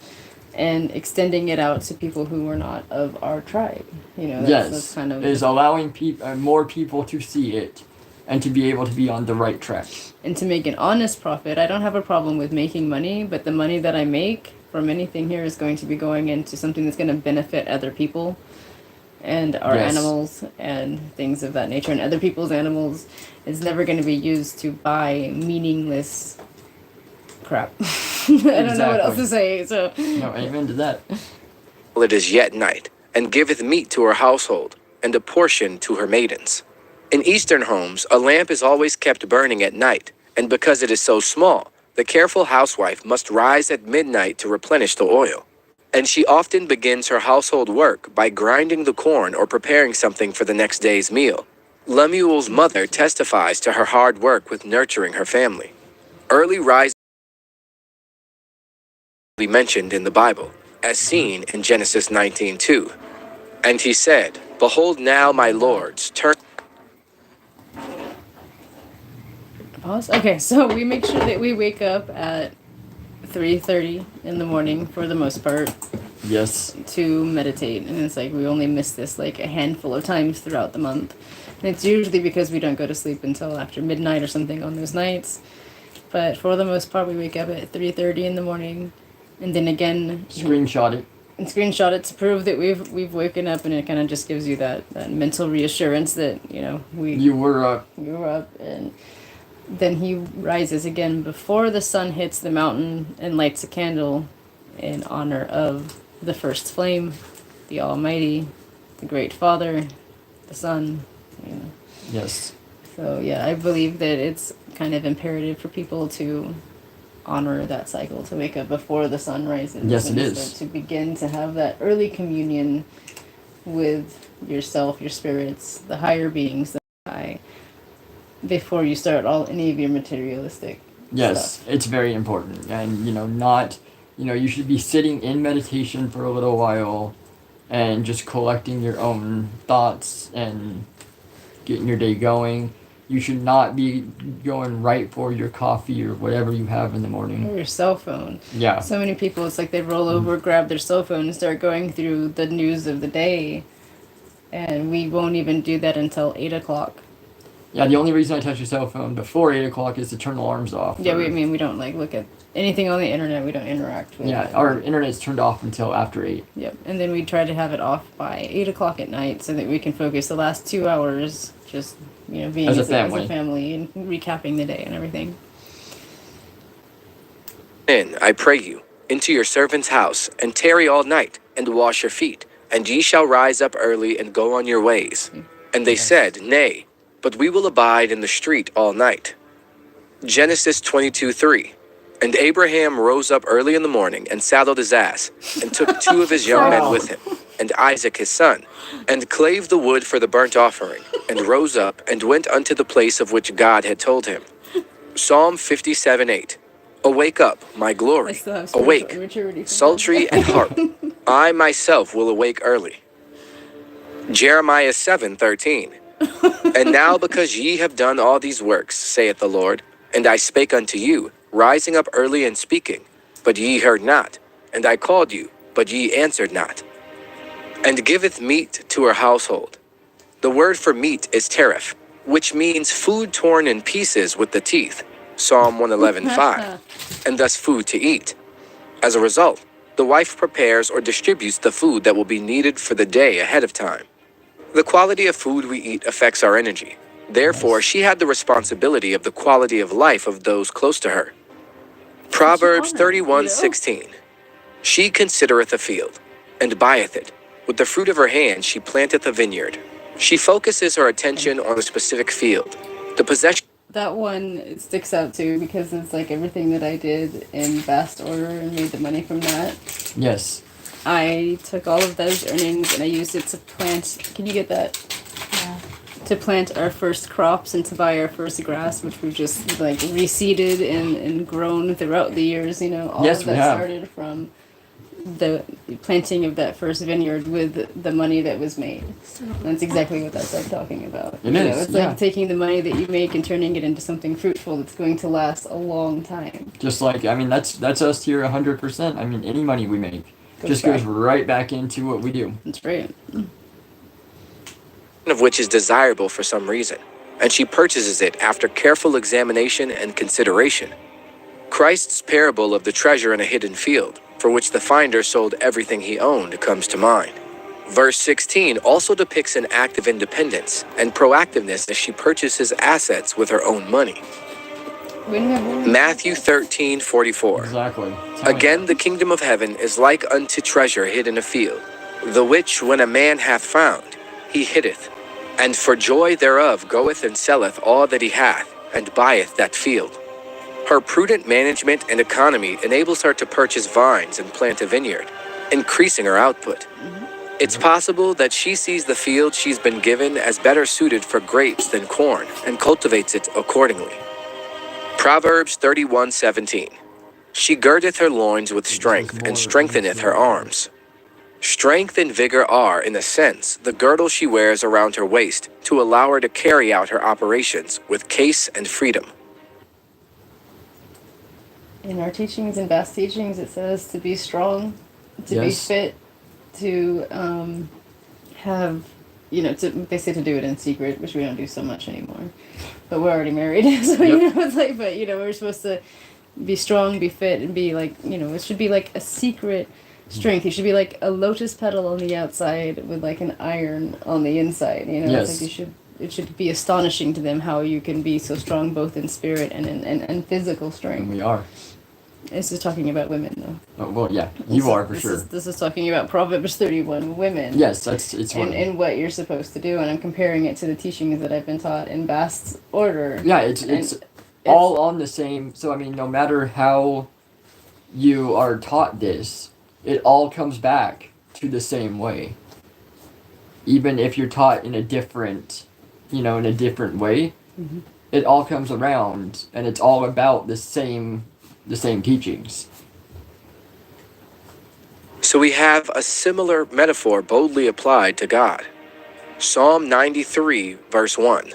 and extending it out to people who were not of our tribe. You know, that's Yes. kind of Is allowing more people to see it and to be able to be on the right track. and to make an honest profit. I don't have a problem with making money, but the money that I make from anything here is going to be going into something that's going to benefit other people and our Yes. animals and things of that nature, and other people's animals. Is never going to be used to buy meaningless crap. I don't know what else to say. So No, amen to that. it is yet night, and giveth meat to her household, and a portion to her maidens. In Eastern homes, a lamp is always kept burning at night, and because it is so small, the careful housewife must rise at midnight to replenish the oil. And she often begins her household work by grinding the corn or preparing something for the next day's meal. Lemuel's mother testifies to her hard work with nurturing her family. Early rising mentioned in the Bible, as seen in Genesis 19:2. And he said, Behold now, my lords, turn. pause. Okay, so we make sure that we wake up at 3:30 in the morning for the most part Yes. to meditate, and it's like we only miss this like a handful of times throughout the month, and it's usually because we don't go to sleep until after midnight or something on those nights. But for the most part, we wake up at 3:30 in the morning, and then again Screenshot it. and screenshot it to prove that we've woken up, and it kind of just gives you that mental reassurance that You were up. we were up. And then he rises again before the sun hits the mountain and lights a candle in honor of the first flame, the Almighty, the Great Father, the Sun. Yes. So yeah, I believe that it's kind of imperative for people to honor that cycle, to wake up before the sun rises. Yes, and it is. to begin to have that early communion with yourself, your spirits, the higher beings, the high, before you start any of your materialistic Yes, stuff. it's very important. And, not, you should be sitting in meditation for a little while and just collecting your own thoughts and getting your day going. You should not be going right for your coffee or whatever you have in the morning. Or your cell phone. Yeah. So many people, it's like they roll over, grab their cell phone, and start going through the news of the day. And we won't even do that until 8 o'clock. Yeah, the only reason I touch your cell phone before 8 o'clock is to turn alarms off. Yeah, we don't like look at anything on the internet. We don't interact with Yeah, it. our internet's turned off until after 8. Yep. And then we try to have it off by 8 o'clock at night so that we can focus the last 2 hours just, being As a as family. a family and recapping the day and everything. In, I pray you, into your servant's house, and tarry all night, and wash your feet, and ye shall rise up early and go on your ways. And they said, Nay, but we will abide in the street all night. Genesis 22:3. And Abraham rose up early in the morning, and saddled his ass, and took 2 of his young men with him, and Isaac his son, and clave the wood for the burnt offering, and rose up, and went unto the place of which God had told him. Psalm 57:8. Awake up, my I glory. still have spiritual Awake, immaturity. psaltery and harp. I myself will awake early. Jeremiah 7:13. And now because ye have done all these works, saith the Lord, and I spake unto you, rising up early and speaking, but ye heard not, and I called you, but ye answered not. And giveth meat to her household. The word for meat is teref, which means food torn in pieces with the teeth. Psalm 111:5. And thus food to eat. As a result, the wife prepares or distributes the food that will be needed for the day ahead of time. The quality of food we eat affects our energy. Therefore, she had the responsibility of the quality of life of those close to her. Proverbs 31:16. She considereth a field, and buyeth it. With the fruit of her hand she planteth a vineyard. She focuses her attention on a specific field. The possession. That one sticks out too because it's like everything that I did in fast order and made the money from that. Yes. I took all of those earnings and I used it to plant. Can you get that? Yeah. To plant our first crops and to buy our first grass, which we've just like reseeded and grown throughout the years. All Yes, of we that have. started from the planting of that first vineyard with the money that was made. That's exactly what that's like talking about. It is, It's yeah. like taking the money that you make and turning it into something fruitful that's going to last a long time. Just like, that's us here 100%. Any money we make just goes right back into what we do. That's right. Of which is desirable for some reason, and she purchases it after careful examination and consideration. Christ's parable of the treasure in a hidden field, for which the finder sold everything he owned, comes to mind. Verse 16 also depicts an act of independence and proactiveness as she purchases assets with her own money. Matthew 13:44. Exactly. Again, the kingdom of heaven is like unto treasure hid in a field, the which when a man hath found, he hideth, and for joy thereof goeth and selleth all that he hath, and buyeth that field. Her prudent management and economy enables her to purchase vines and plant a vineyard, increasing her output. It's possible that she sees the field she's been given as better suited for grapes than corn, and cultivates it accordingly. Proverbs 31:17. She girdeth her loins with strength, and strengtheneth her arms. Strength and vigor are, in a sense, the girdle she wears around her waist to allow her to carry out her operations with case and freedom. In our teachings, in Bass teachings, it says to be strong, to be Yes. fit, to have, they say to do it in secret, which we don't do so much anymore. But we're already married, so Yep. it's like, but we're supposed to be strong, be fit, and be like, it should be like a secret strength. You should be like a lotus petal on the outside with like an iron on the inside. It's Yes. like it should be astonishing to them how you can be so strong both in spirit and in physical And strength. we are. This is talking about women, though. Oh, well, yeah, you are for sure. This is talking about Proverbs 31, women. Yes, it's one. And what you're supposed to do, and I'm comparing it to the teachings that I've been taught in Bast's order. Yeah, it's all on the same. So I mean, no matter how you are taught this, it all comes back to the same way. Even if you're taught in a different, in a different way, it all comes around, and it's all about the same teachings. So we have a similar metaphor boldly applied to God. Psalm 93, verse 1.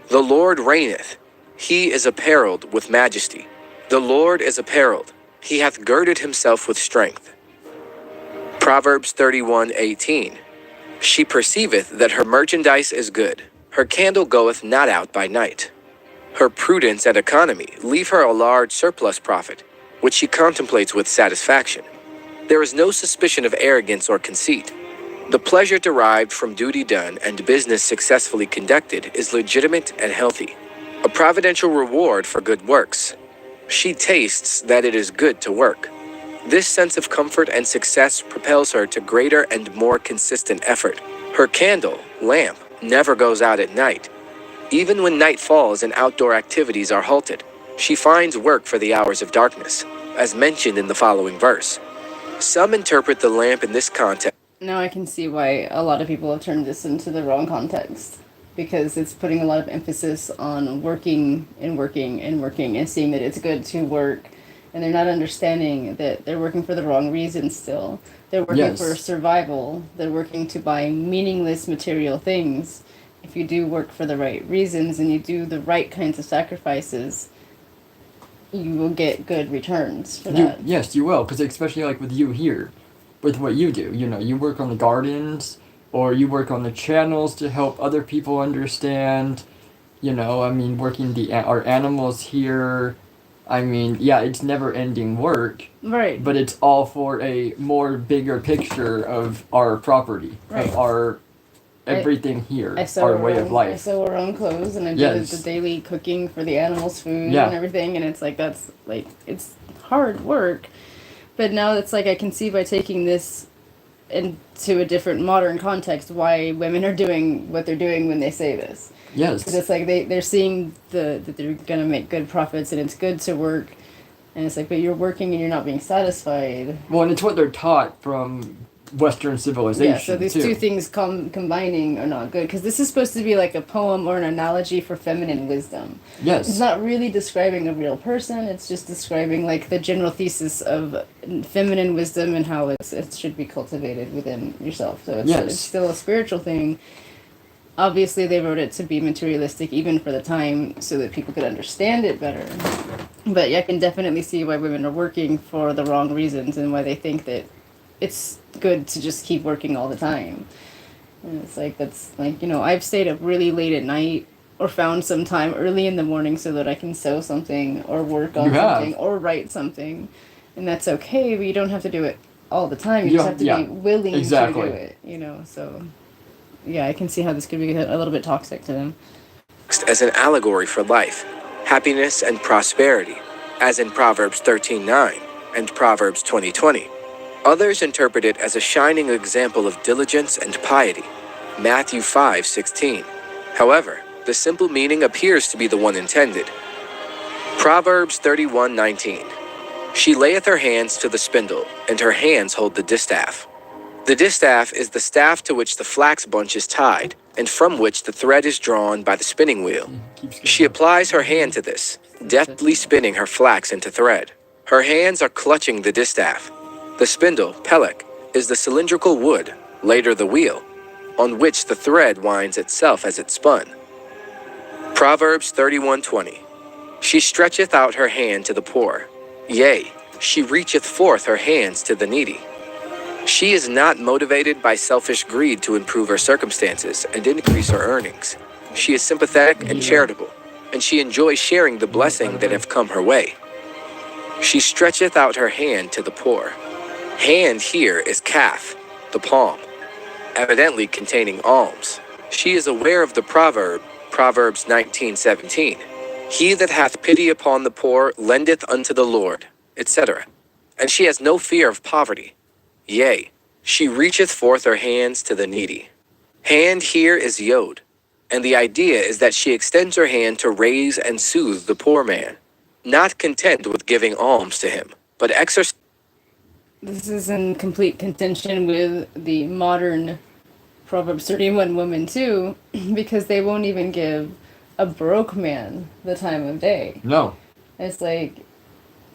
The Lord reigneth, he is apparelled with majesty. The Lord is apparelled, he hath girded himself with strength. Proverbs 31:18. She perceiveth that her merchandise is good, her candle goeth not out by night. Her prudence and economy leave her a large surplus profit, which she contemplates with satisfaction. There is no suspicion of arrogance or conceit. The pleasure derived from duty done and business successfully conducted is legitimate and healthy, a providential reward for good works. She tastes that it is good to work. This sense of comfort and success propels her to greater and more consistent effort. Her candle, lamp, never goes out at night. Even when night falls and outdoor activities are halted, she finds work for the hours of darkness, as mentioned in the following verse. Some interpret the lamp in this context. Now I can see why a lot of people have turned this into the wrong context, because it's putting a lot of emphasis on working and working and working and seeing that it's good to work, and they're not understanding that they're working for the wrong reasons still. They're working Yes. for survival. They're working to buy meaningless material things. If you do work for the right reasons and you do the right kinds of sacrifices, you will get good returns for that. Yes, you will, because especially like with you here, with what you do, you work on the gardens, or you work on the channels to help other people understand. Working our animals here. It's never ending work, Right. but it's all for a more bigger picture of our property, Right. of our everything here, I sew our our way own, of I life. sew our own clothes, and I do Yes. the daily cooking for the animals' food Yeah. and everything, and it's like that's like it's hard work, but now it's like I can see by taking this into a different modern context why women are doing what they're doing when they say this. Yes. Because it's like they're seeing that they're gonna make good profits and it's good to work, and it's like but you're working and you're not being satisfied. Well, and it's what they're taught from Western civilization. Yeah, so these too. two things combining are not good, because this is supposed to be like a poem or an analogy for feminine wisdom. Yes. It's not really describing a real person, it's just describing like the general thesis of feminine wisdom and how it should be cultivated within yourself. So it's still a spiritual thing. Obviously, they wrote it to be materialistic even for the time so that people could understand it better. But yeah, I can definitely see why women are working for the wrong reasons and why they think that it's good to just keep working all the time. And it's like, that's like, I've stayed up really late at night or found some time early in the morning so that I can sew something or work on something or write something. And that's okay, but you don't have to do it all the time. You just have to be willing to do it, so yeah, I can see how this could be a little bit toxic to them. As an allegory for life, happiness, and prosperity, as in Proverbs 13:9 and Proverbs 20:20. Others interpret it as a shining example of diligence and piety, Matthew 5:16. However, the simple meaning appears to be the one intended. Proverbs 31:19. She layeth her hands to the spindle, and her hands hold the distaff. The distaff is the staff to which the flax bunch is tied, and from which the thread is drawn by the spinning wheel. She applies her hand to this, deftly spinning her flax into thread. Her hands are clutching the distaff. The spindle, pelek, is the cylindrical wood, later the wheel, on which the thread winds itself as it spun. Proverbs 31:20. She stretcheth out her hand to the poor, Yea, she reacheth forth her hands to the needy. She is not motivated by selfish greed to improve her circumstances and increase her earnings. She is sympathetic and charitable, and she enjoys sharing the blessing that have come her way. She stretcheth out her hand to the poor. Hand here is calf, the palm, evidently containing alms. She is aware of the proverb, Proverbs 19:17. He that hath pity upon the poor lendeth unto the Lord, etc. And she has no fear of poverty. Yea, she reacheth forth her hands to the needy. Hand here is yod, and the idea is that she extends her hand to raise and soothe the poor man, not content with giving alms to him, but exercise. This is in complete contention with the modern Proverbs 31 women too, because they won't even give a broke man the time of day. No. It's like,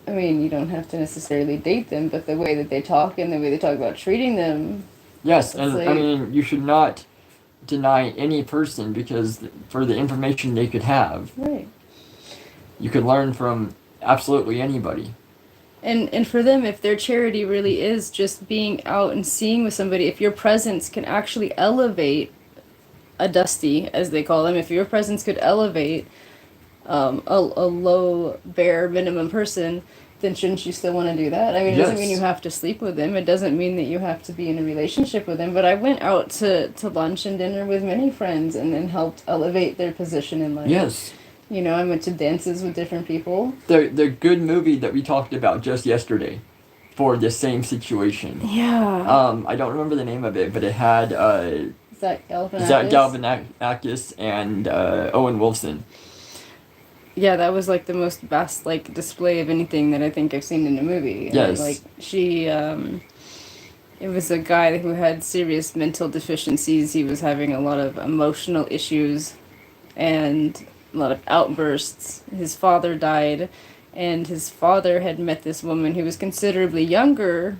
I mean, you don't have to necessarily date them, but the way that they talk and the way they talk about treating them. Yes, It's and like- I mean, you should not deny any person because for the information they could have, Right. you could learn from absolutely anybody. And for them, if their charity really is just being out and seeing with somebody, if your presence can actually elevate a dusty, as they call them, if your presence could elevate a low, bare minimum person, then shouldn't you still want to do that? I mean, it doesn't mean Yes. you have to sleep with them. It doesn't mean that you have to be in a relationship with them. But I went out to lunch and dinner with many friends and then helped elevate their position in life. Yes. You know, I went to dances with different people. The good movie that we talked about just yesterday for the same situation. Yeah. I don't remember the name of it, but it had Zach Galifianakis. Zach Galifianakis and Owen Wilson. Yeah, that was like the most vast like display of anything that I think I've seen in a movie. And, Yes. like she it was a guy who had serious mental deficiencies. He was having a lot of emotional issues and a lot of outbursts. His father died, and his father had met this woman who was considerably younger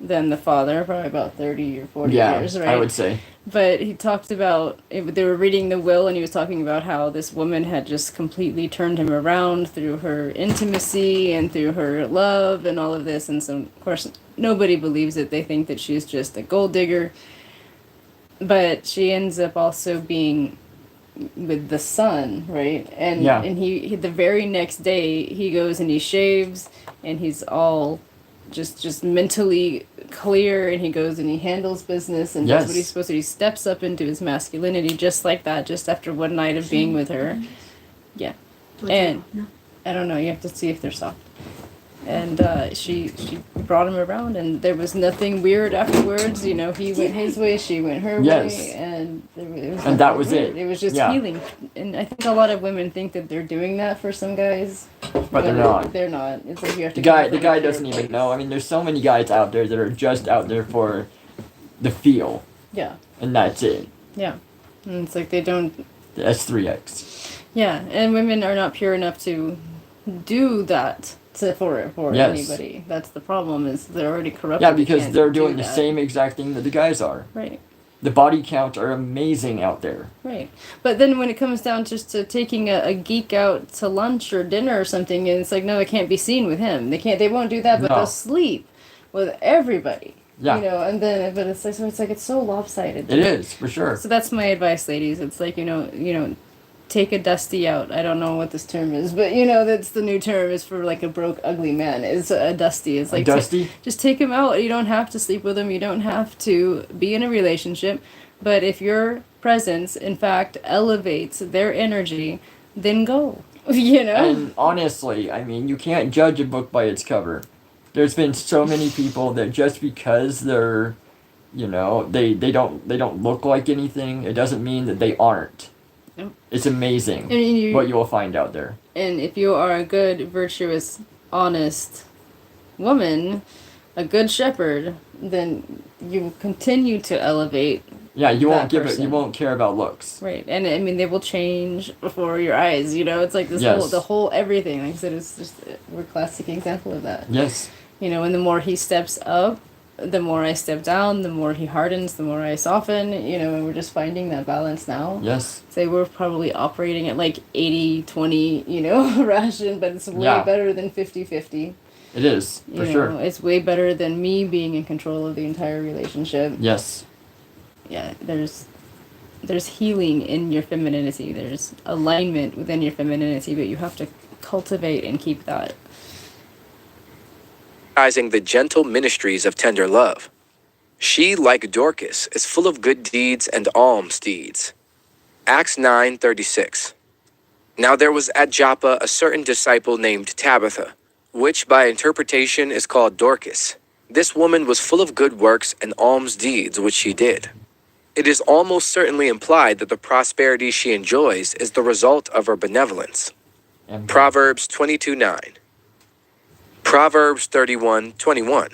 than the father, probably about 30 or 40 years, right? I would say. But he talked about they were reading the will, and he was talking about how this woman had just completely turned him around through her intimacy and through her love and all of this. And so, of course, nobody believes it. They think that she's just a gold digger. But she ends up also being with the son, right? And Yeah. and he the very next day he goes and he shaves, and he's all just mentally clear, and he goes and he handles business and does what Yes. he's supposed to. He steps up into his masculinity just like that, just after one night of being with her. Yeah. And I don't know, you have to see if they're soft. And she brought him around, and there was nothing weird afterwards. You know, he went his way, she went her Yes. way, and it was And that nothing was weird. it. It was just Yeah. healing. And I think a lot of women think that they're doing that for some guys, But they're not. They're not. It's like you have to. The come from guy a pure doesn't even place. know. I mean, there's so many guys out there that are just out there for the feel, Yeah, and that's it. yeah. And it's like they don't. The S3X. Yeah, and women are not pure enough to do that for Yes. anybody. That's the problem. Is they're already corrupt. Yeah, and they because can't they're do doing the that. same exact thing that the guys are. Right. The body counts are amazing out there. Right. But then when it comes down just to taking a geek out to lunch or dinner or something, and it's like, no, it can't be seen with him. They won't do that, but No. they'll sleep with everybody. Yeah. You know, and then, but it's like, so it's like, it's so lopsided. It is, for sure. So that's my advice, ladies. It's like, you know, take a dusty out. I don't know what this term is, but you know, that's the new term is for like a broke, ugly man. Is a dusty. It's like dusty? just take him out. You don't have to sleep with him. You don't have to be in a relationship. But if your presence, in fact, elevates their energy, then go. You know. And honestly, I mean, you can't judge a book by its cover. There's been so many people that just because they're, you know, they don't look like anything, it doesn't mean that they aren't. Nope. It's amazing And what you will find out there. And if you are a good, virtuous, honest woman, a good shepherd, then you will continue to elevate. Yeah, you won't That give it. person. You won't care about looks. Right, and I mean they will change before your eyes. You know, it's like this Yes. the whole everything. Like I said, it's just we're a classic example of that. Yes. You know, and the more he steps up, the more I step down. The more he hardens, the more I soften. You know, and we're just finding that balance now. Yes. Say we're probably operating at like 80-20, you know, ration, but it's way Yeah. better than 50-50. It is, for sure. It's way better than me being in control of the entire relationship. Yes. Yeah, there's healing in your femininity. There's alignment within your femininity, but you have to cultivate and keep that. The gentle ministries of tender love. She, like Dorcas, is full of good deeds and alms deeds. Acts 9:36. Now there was at Joppa a certain disciple named Tabitha, which by interpretation is called Dorcas. This woman was full of good works and alms deeds which she did. It is almost certainly implied that the prosperity she enjoys is the result of her benevolence. And Proverbs 22:9. Proverbs 31:21.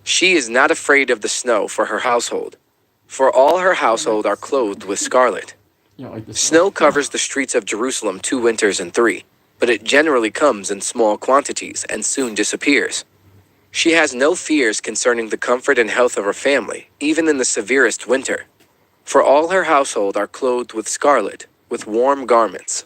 She is not afraid of the snow for her household, for all her household are clothed with scarlet. you know, like this. Snow covers the streets of Jerusalem 2 winters and 3, but it generally comes in small quantities and soon disappears. She has no fears concerning the comfort and health of her family, even in the severest winter. For all her household are clothed with scarlet, with warm garments.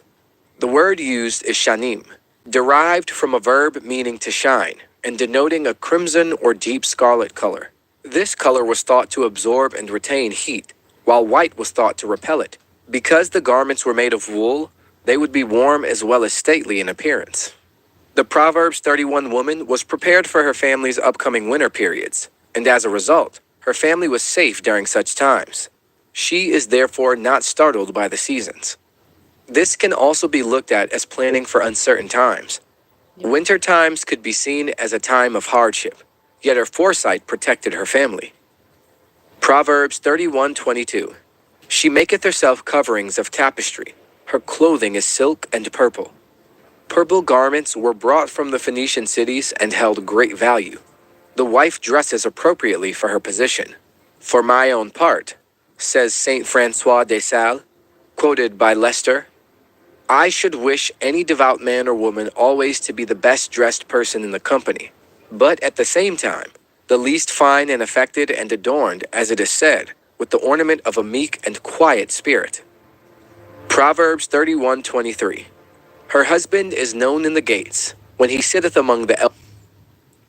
The word used is shanim, derived from a verb meaning to shine, and denoting a crimson or deep scarlet color. This color was thought to absorb and retain heat, while white was thought to repel it. Because the garments were made of wool, they would be warm as well as stately in appearance. The Proverbs 31 woman was prepared for her family's upcoming winter periods, and as a result, her family was safe during such times. She is therefore not startled by the seasons. This can also be looked at as planning for uncertain times. Winter times could be seen as a time of hardship, yet her foresight protected her family. Proverbs 31:22. She maketh herself coverings of tapestry. Her clothing is silk and purple. Purple garments were brought from the Phoenician cities and held great value. The wife dresses appropriately for her position. For my own part, says Saint Francois de Sales, quoted by Lester, I should wish any devout man or woman always to be the best dressed person in the company, but at the same time, the least fine and affected and adorned, as it is said, with the ornament of a meek and quiet spirit. Proverbs 31:23. Her husband is known in the gates, when he sitteth among the elders.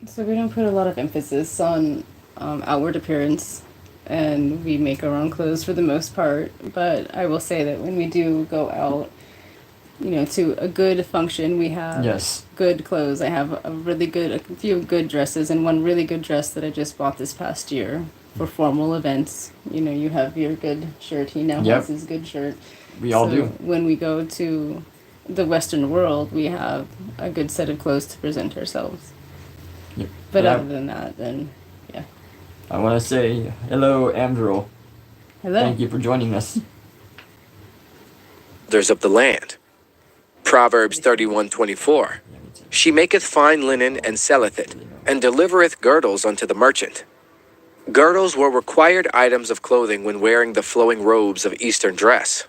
So we don't put a lot of emphasis on outward appearance, and we make our own clothes for the most part. But I will say that when we do go out, to a good function, we have Yes. good clothes. I have a few good dresses, and one really good dress that I just bought this past year for formal events. You have your good shirt. He now Yep. has his good shirt. We all So do. when we go to the Western world, we have a good set of clothes to present ourselves. Yep. But I- other than that, then, yeah. I want to say hello, Andrew. Hello. Thank you for joining us. Of the land. Proverbs 31:24. She maketh fine linen and selleth it, and delivereth girdles unto the merchant. Girdles were required items of clothing when wearing the flowing robes of Eastern dress.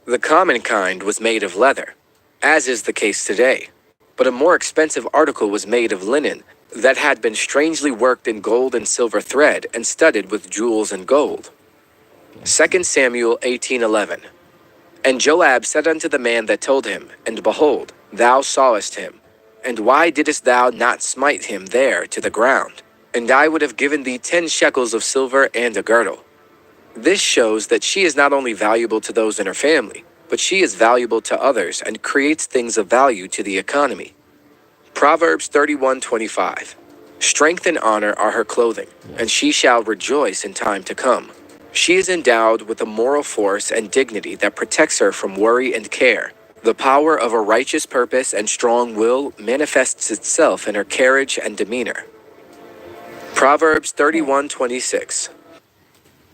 The common kind was made of leather, as is the case today, but a more expensive article was made of linen that had been strangely worked in gold and silver thread and studded with jewels and gold. 2 Samuel 18:11. And Joab said unto the man that told him, And behold, thou sawest him. And why didst thou not smite him there to the ground? And I would have given thee 10 shekels of silver and a girdle. This shows that she is not only valuable to those in her family, but she is valuable to others and creates things of value to the economy. Proverbs 31:25. Strength and honor are her clothing, and she shall rejoice in time to come. She is endowed with a moral force and dignity that protects her from worry and care. The power of a righteous purpose and strong will manifests itself in her carriage and demeanor. Proverbs 31:26.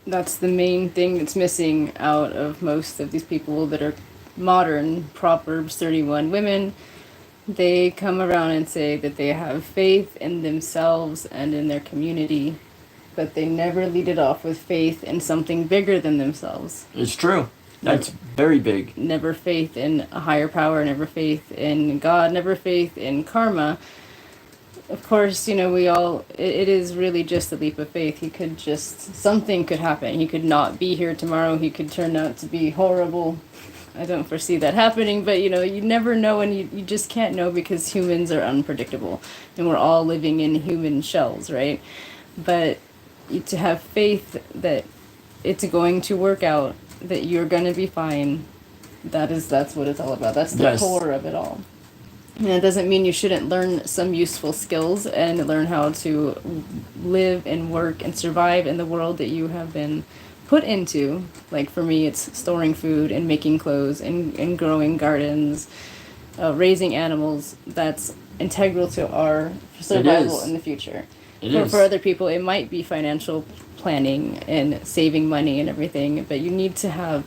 That's the main thing that's missing out of most of these people that are modern Proverbs 31 women. They come around and say that they have faith in themselves and in their community, but they never lead it off with faith in something bigger than themselves. It's true. That's very big. Never faith in a higher power, never faith in God, never faith in karma. Of course, it is really just a leap of faith. Something could happen. He could not be here tomorrow. He could turn out to be horrible. I don't foresee that happening, but you never know, and you just can't know because humans are unpredictable and we're all living in human shells, right? But to have faith that it's going to work out, that you're going to be fine, that's what it's all about. That's the Yes. core of it all. And it doesn't mean you shouldn't learn some useful skills and learn how to live and work and survive in the world that you have been put into. Like for me, it's storing food and making clothes and growing gardens, raising animals. That's integral to our survival in the future. For other people, it might be financial planning and saving money and everything, but you need to have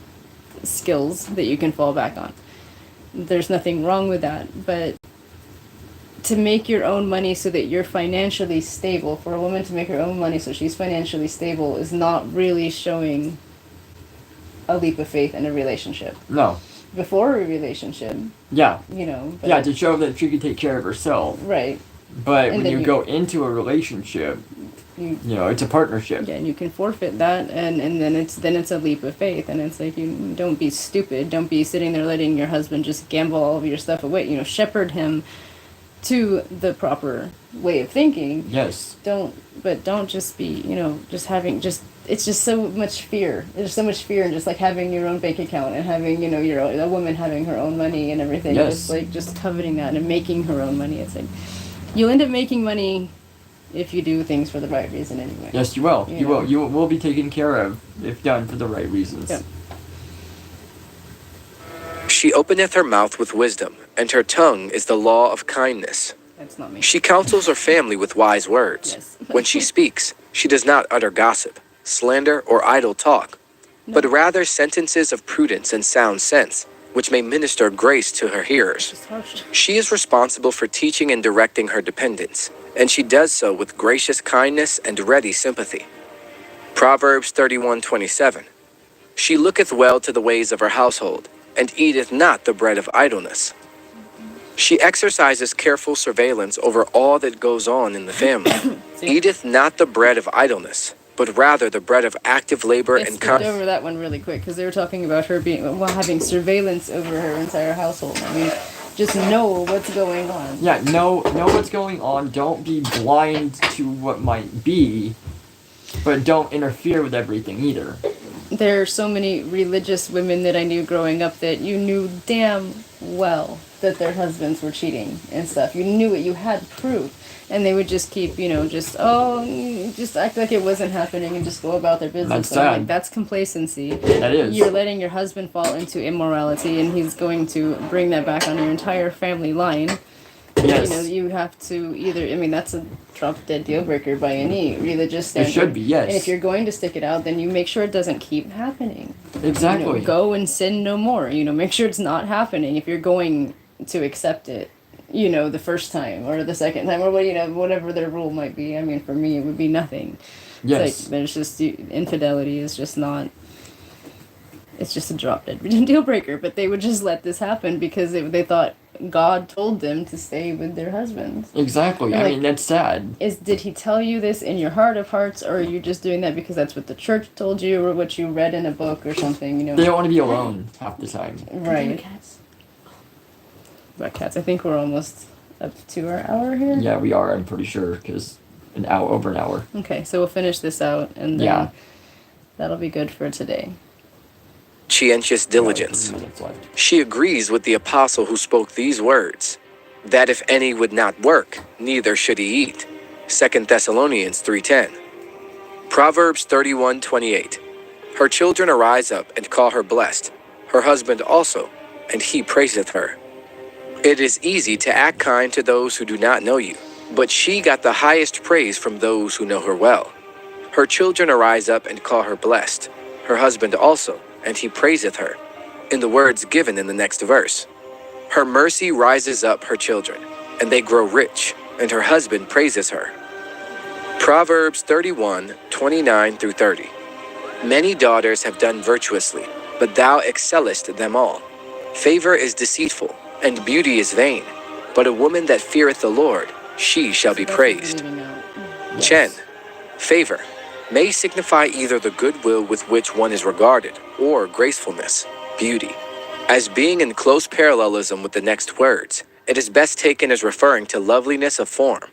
skills that you can fall back on. There's nothing wrong with that, but to make your own money so that you're financially stable, for a woman to make her own money so she's financially stable, is not really showing a leap of faith in a relationship. No. Before a relationship, Yeah. But Yeah, to show that she can take care of herself. right. But And when then you you- go into a relationship, it's a partnership. Yeah, and you can forfeit that, and then it's a leap of faith, and it's like, you don't be stupid, don't be sitting there letting your husband just gamble all of your stuff away. Shepherd him to the proper way of thinking. Yes. Don't just be, it's just so much fear. There's so much fear in just like having your own bank account and having, a woman having her own money and everything. Yes. It's like just coveting that and making her own money. It's like, you'll end up making money if you do things for the right reason anyway. Yes, you will. You You know. will. You will be taken care of if done for the right reasons. Yep. She openeth her mouth with wisdom, and her tongue is the law of kindness. That's not me. She counsels her family with wise words. Yes. When she speaks, she does not utter gossip, slander, or idle talk, but rather sentences of prudence and sound sense, which may minister grace to her hearers. Just harsh. She is responsible for teaching and directing her dependents, and she does so with gracious kindness and ready sympathy. Proverbs 31:27. She looketh well to the ways of her household, and eateth not the bread of idleness. She exercises careful surveillance over all that goes on in the family. Eateth not the bread of idleness, but rather the bread of active labor I and skipped over that one really quick because they were talking about her having surveillance over her entire household. I mean, just know what's going on. Yeah, know what's going on. Don't be blind to what might be, but don't interfere with everything either. There are so many religious women that I knew growing up that you knew damn well that their husbands were cheating and stuff. You knew it. You had proof. And they would just keep, just act like it wasn't happening and just go about their business. That's And I'm sad. like, that's complacency. That is. You're letting your husband fall into immorality, and he's going to bring that back on your entire family line. Yes. You have to either, that's a drop-dead deal breaker by any religious standard. It should be, yes. And if you're going to stick it out, then you make sure it doesn't keep happening. Exactly. Go and sin no more. Make sure it's not happening if you're going to accept it, the first time or the second time or whatever their rule might be. I mean, for me, it would be nothing. Yes. It's like, there's just, infidelity is just not, it's just a drop-dead deal breaker. But they would just let this happen because they thought God told them to stay with their husbands. Exactly. And I mean, that's sad. Did he tell you this in your heart of hearts, or are you just doing that because that's what the church told you, or what you read in a book or something? They don't want to be alone half the time. Right. Cats. About cats, I think we're almost up to our hour here. Yeah, we are. I'm pretty sure because over an hour. Okay, so we'll finish this out, and then Yeah. that'll be good for today. conscientious diligence. 3 minutes left. She agrees with the apostle who spoke these words, that if any would not work, neither should he eat. 2 Thessalonians 3:10. Proverbs 31:28. Her children arise up and call her blessed, her husband also, and he praiseth her. It is easy to act kind to those who do not know you, but she got the highest praise from those who know her well. Her children arise up and call her blessed, her husband also, and he praiseth her, in the words given in the next verse. Her mercy rises up her children, and they grow rich, and her husband praises her. Proverbs 31:29-30. Many daughters have done virtuously, but thou excellest them all. Favor is deceitful, and beauty is vain, but a woman that feareth the Lord, she shall be praised. Chen, favor, may signify either the goodwill with which one is regarded, or gracefulness, beauty. As being in close parallelism with the next words, it is best taken as referring to loveliness of form.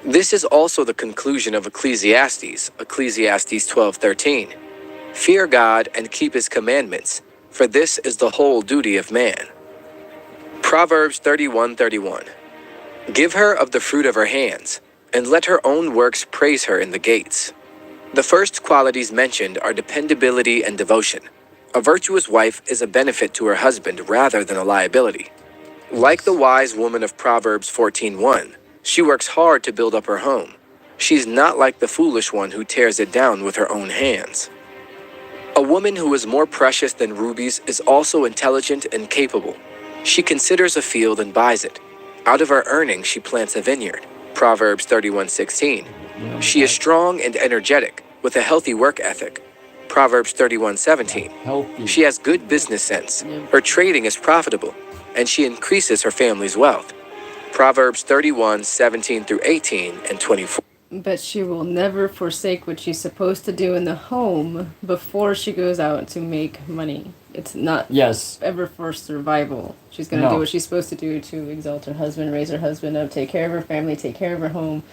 This is also the conclusion of Ecclesiastes, Ecclesiastes 12:13. Fear God and keep his commandments, for this is the whole duty of man. Proverbs 31:31. Give her of the fruit of her hands, and let her own works praise her in the gates. The first qualities mentioned are dependability and devotion. A virtuous wife is a benefit to her husband rather than a liability. Like the wise woman of Proverbs 14:1, she works hard to build up her home. She's not like the foolish one who tears it down with her own hands. A woman who is more precious than rubies is also intelligent and capable. She considers a field and buys it. Out of her earnings she plants a vineyard. Proverbs 31:16. She is strong and energetic, with a healthy work ethic. Proverbs 31:17. Healthy. She has good business sense. Her trading is profitable, and she increases her family's wealth. Proverbs 31:17 through 18 and 24. But she will never forsake what she's supposed to do in the home before she goes out to make money. It's not Yes. ever for survival. She's going to do No. what she's supposed to do to exalt her husband, raise her husband up, take care of her family, take care of her home.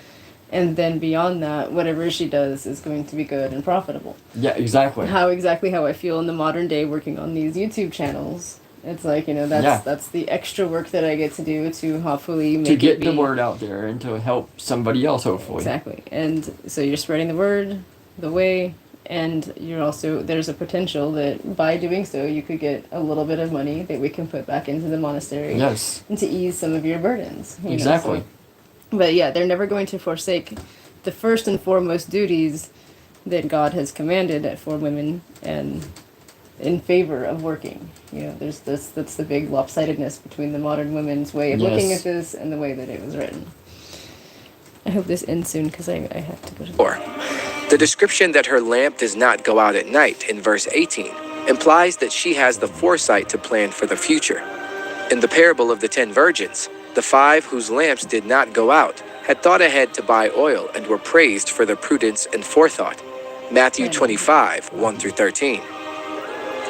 And then beyond that, whatever she does is going to be good and profitable. Yeah, exactly. How I feel in the modern day working on these YouTube channels. It's like, that's the extra work that I get to do to hopefully make To get it be, the word out there and to help somebody else, hopefully. Exactly. And so you're spreading the word, the way, and you're also, there's a potential that by doing so, you could get a little bit of money that we can put back into the monastery. Yes. And to ease some of your burdens. Exactly. But yeah, they're never going to forsake the first and foremost duties that God has commanded for women and in favor of working. There's that's the big lopsidedness between the modern women's way of looking Yes. at this and the way that it was written. I hope this ends soon because I have to go to The description that her lamp does not go out at night in verse 18 implies that she has the foresight to plan for the future. In the parable of the 10 virgins, the 5 whose lamps did not go out had thought ahead to buy oil and were praised for their prudence and forethought. Matthew 25:1 through 13.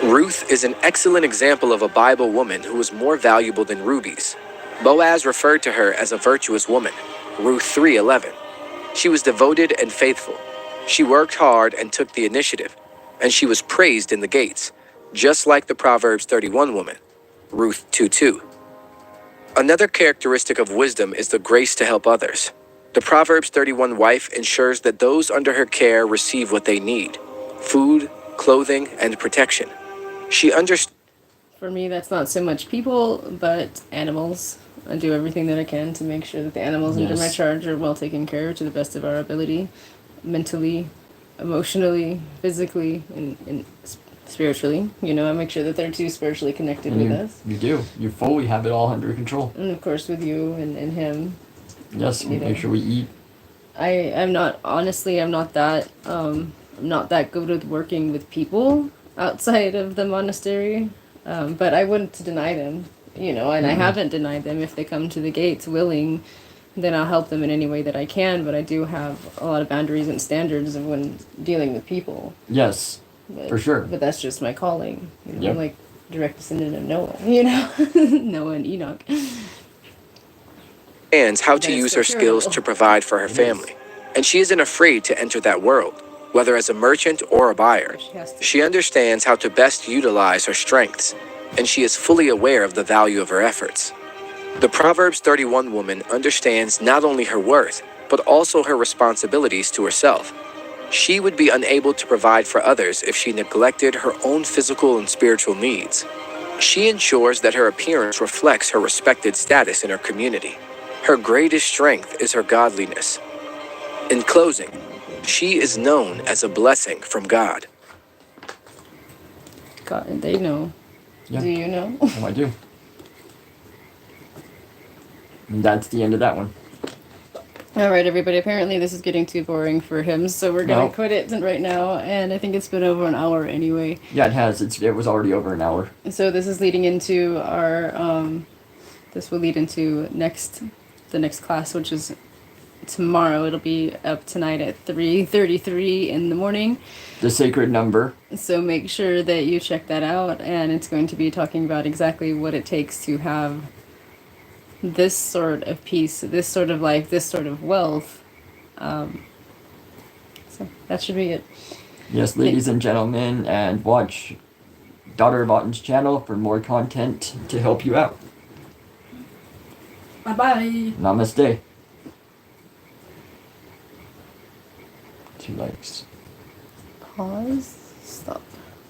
Ruth is an excellent example of a Bible woman who was more valuable than rubies. Boaz referred to her as a virtuous woman. Ruth 3:11. She was devoted and faithful. She worked hard and took the initiative, and she was praised in the gates, just like the Proverbs 31 woman. Ruth 2:2. Another characteristic of wisdom is the grace to help others. The Proverbs 31 wife ensures that those under her care receive what they need: food, clothing, and protection. She understands. For me, that's not so much people, but animals. I do everything that I can to make sure that the animals under my Yes. charge are well taken care of to the best of our ability, mentally, emotionally, physically, and spiritually. I make sure that they're too spiritually connected with us. You do. You fully have it all under control. And of course with you and him. Yes, we make sure we eat. I'm not that good with working with people outside of the monastery, but I wouldn't deny them, and I haven't denied them. If they come to the gates willing, then I'll help them in any way that I can, but I do have a lot of boundaries and standards of when dealing with people. Yes, But, for sure. But that's just my calling, Yep. I'm like direct descendant of Noah, Noah and Enoch. How to use her skills to provide for her family, and she isn't afraid to enter that world, whether as a merchant or a buyer. She understands how to best utilize her strengths, and she is fully aware of the value of her efforts. The Proverbs 31 woman understands not only her worth, but also her responsibilities to herself. She would be unable to provide for others if she neglected her own physical and spiritual needs. She ensures that her appearance reflects her respected status in her community. Her greatest strength is her godliness. In closing, she is known as a blessing from God. God, they know. Yeah. Do you know? Oh, I do. And that's the end of that one. All right, everybody. Apparently, this is getting too boring for him, so we're gonna No. quit it right now. And I think it's been over an hour anyway. Yeah, it has. It was already over an hour. So this is leading into our. This will lead into the next class, which is tomorrow. It'll be up tonight at 3:33 in the morning. The sacred number. So make sure that you check that out, and it's going to be talking about exactly what it takes to have this sort of peace, this sort of life, this sort of wealth. So that should be it. Yes, ladies and gentlemen, and watch Daughter of Autumn's channel for more content to help you out. Bye-bye. Namaste. 2 likes. Pause. Stop.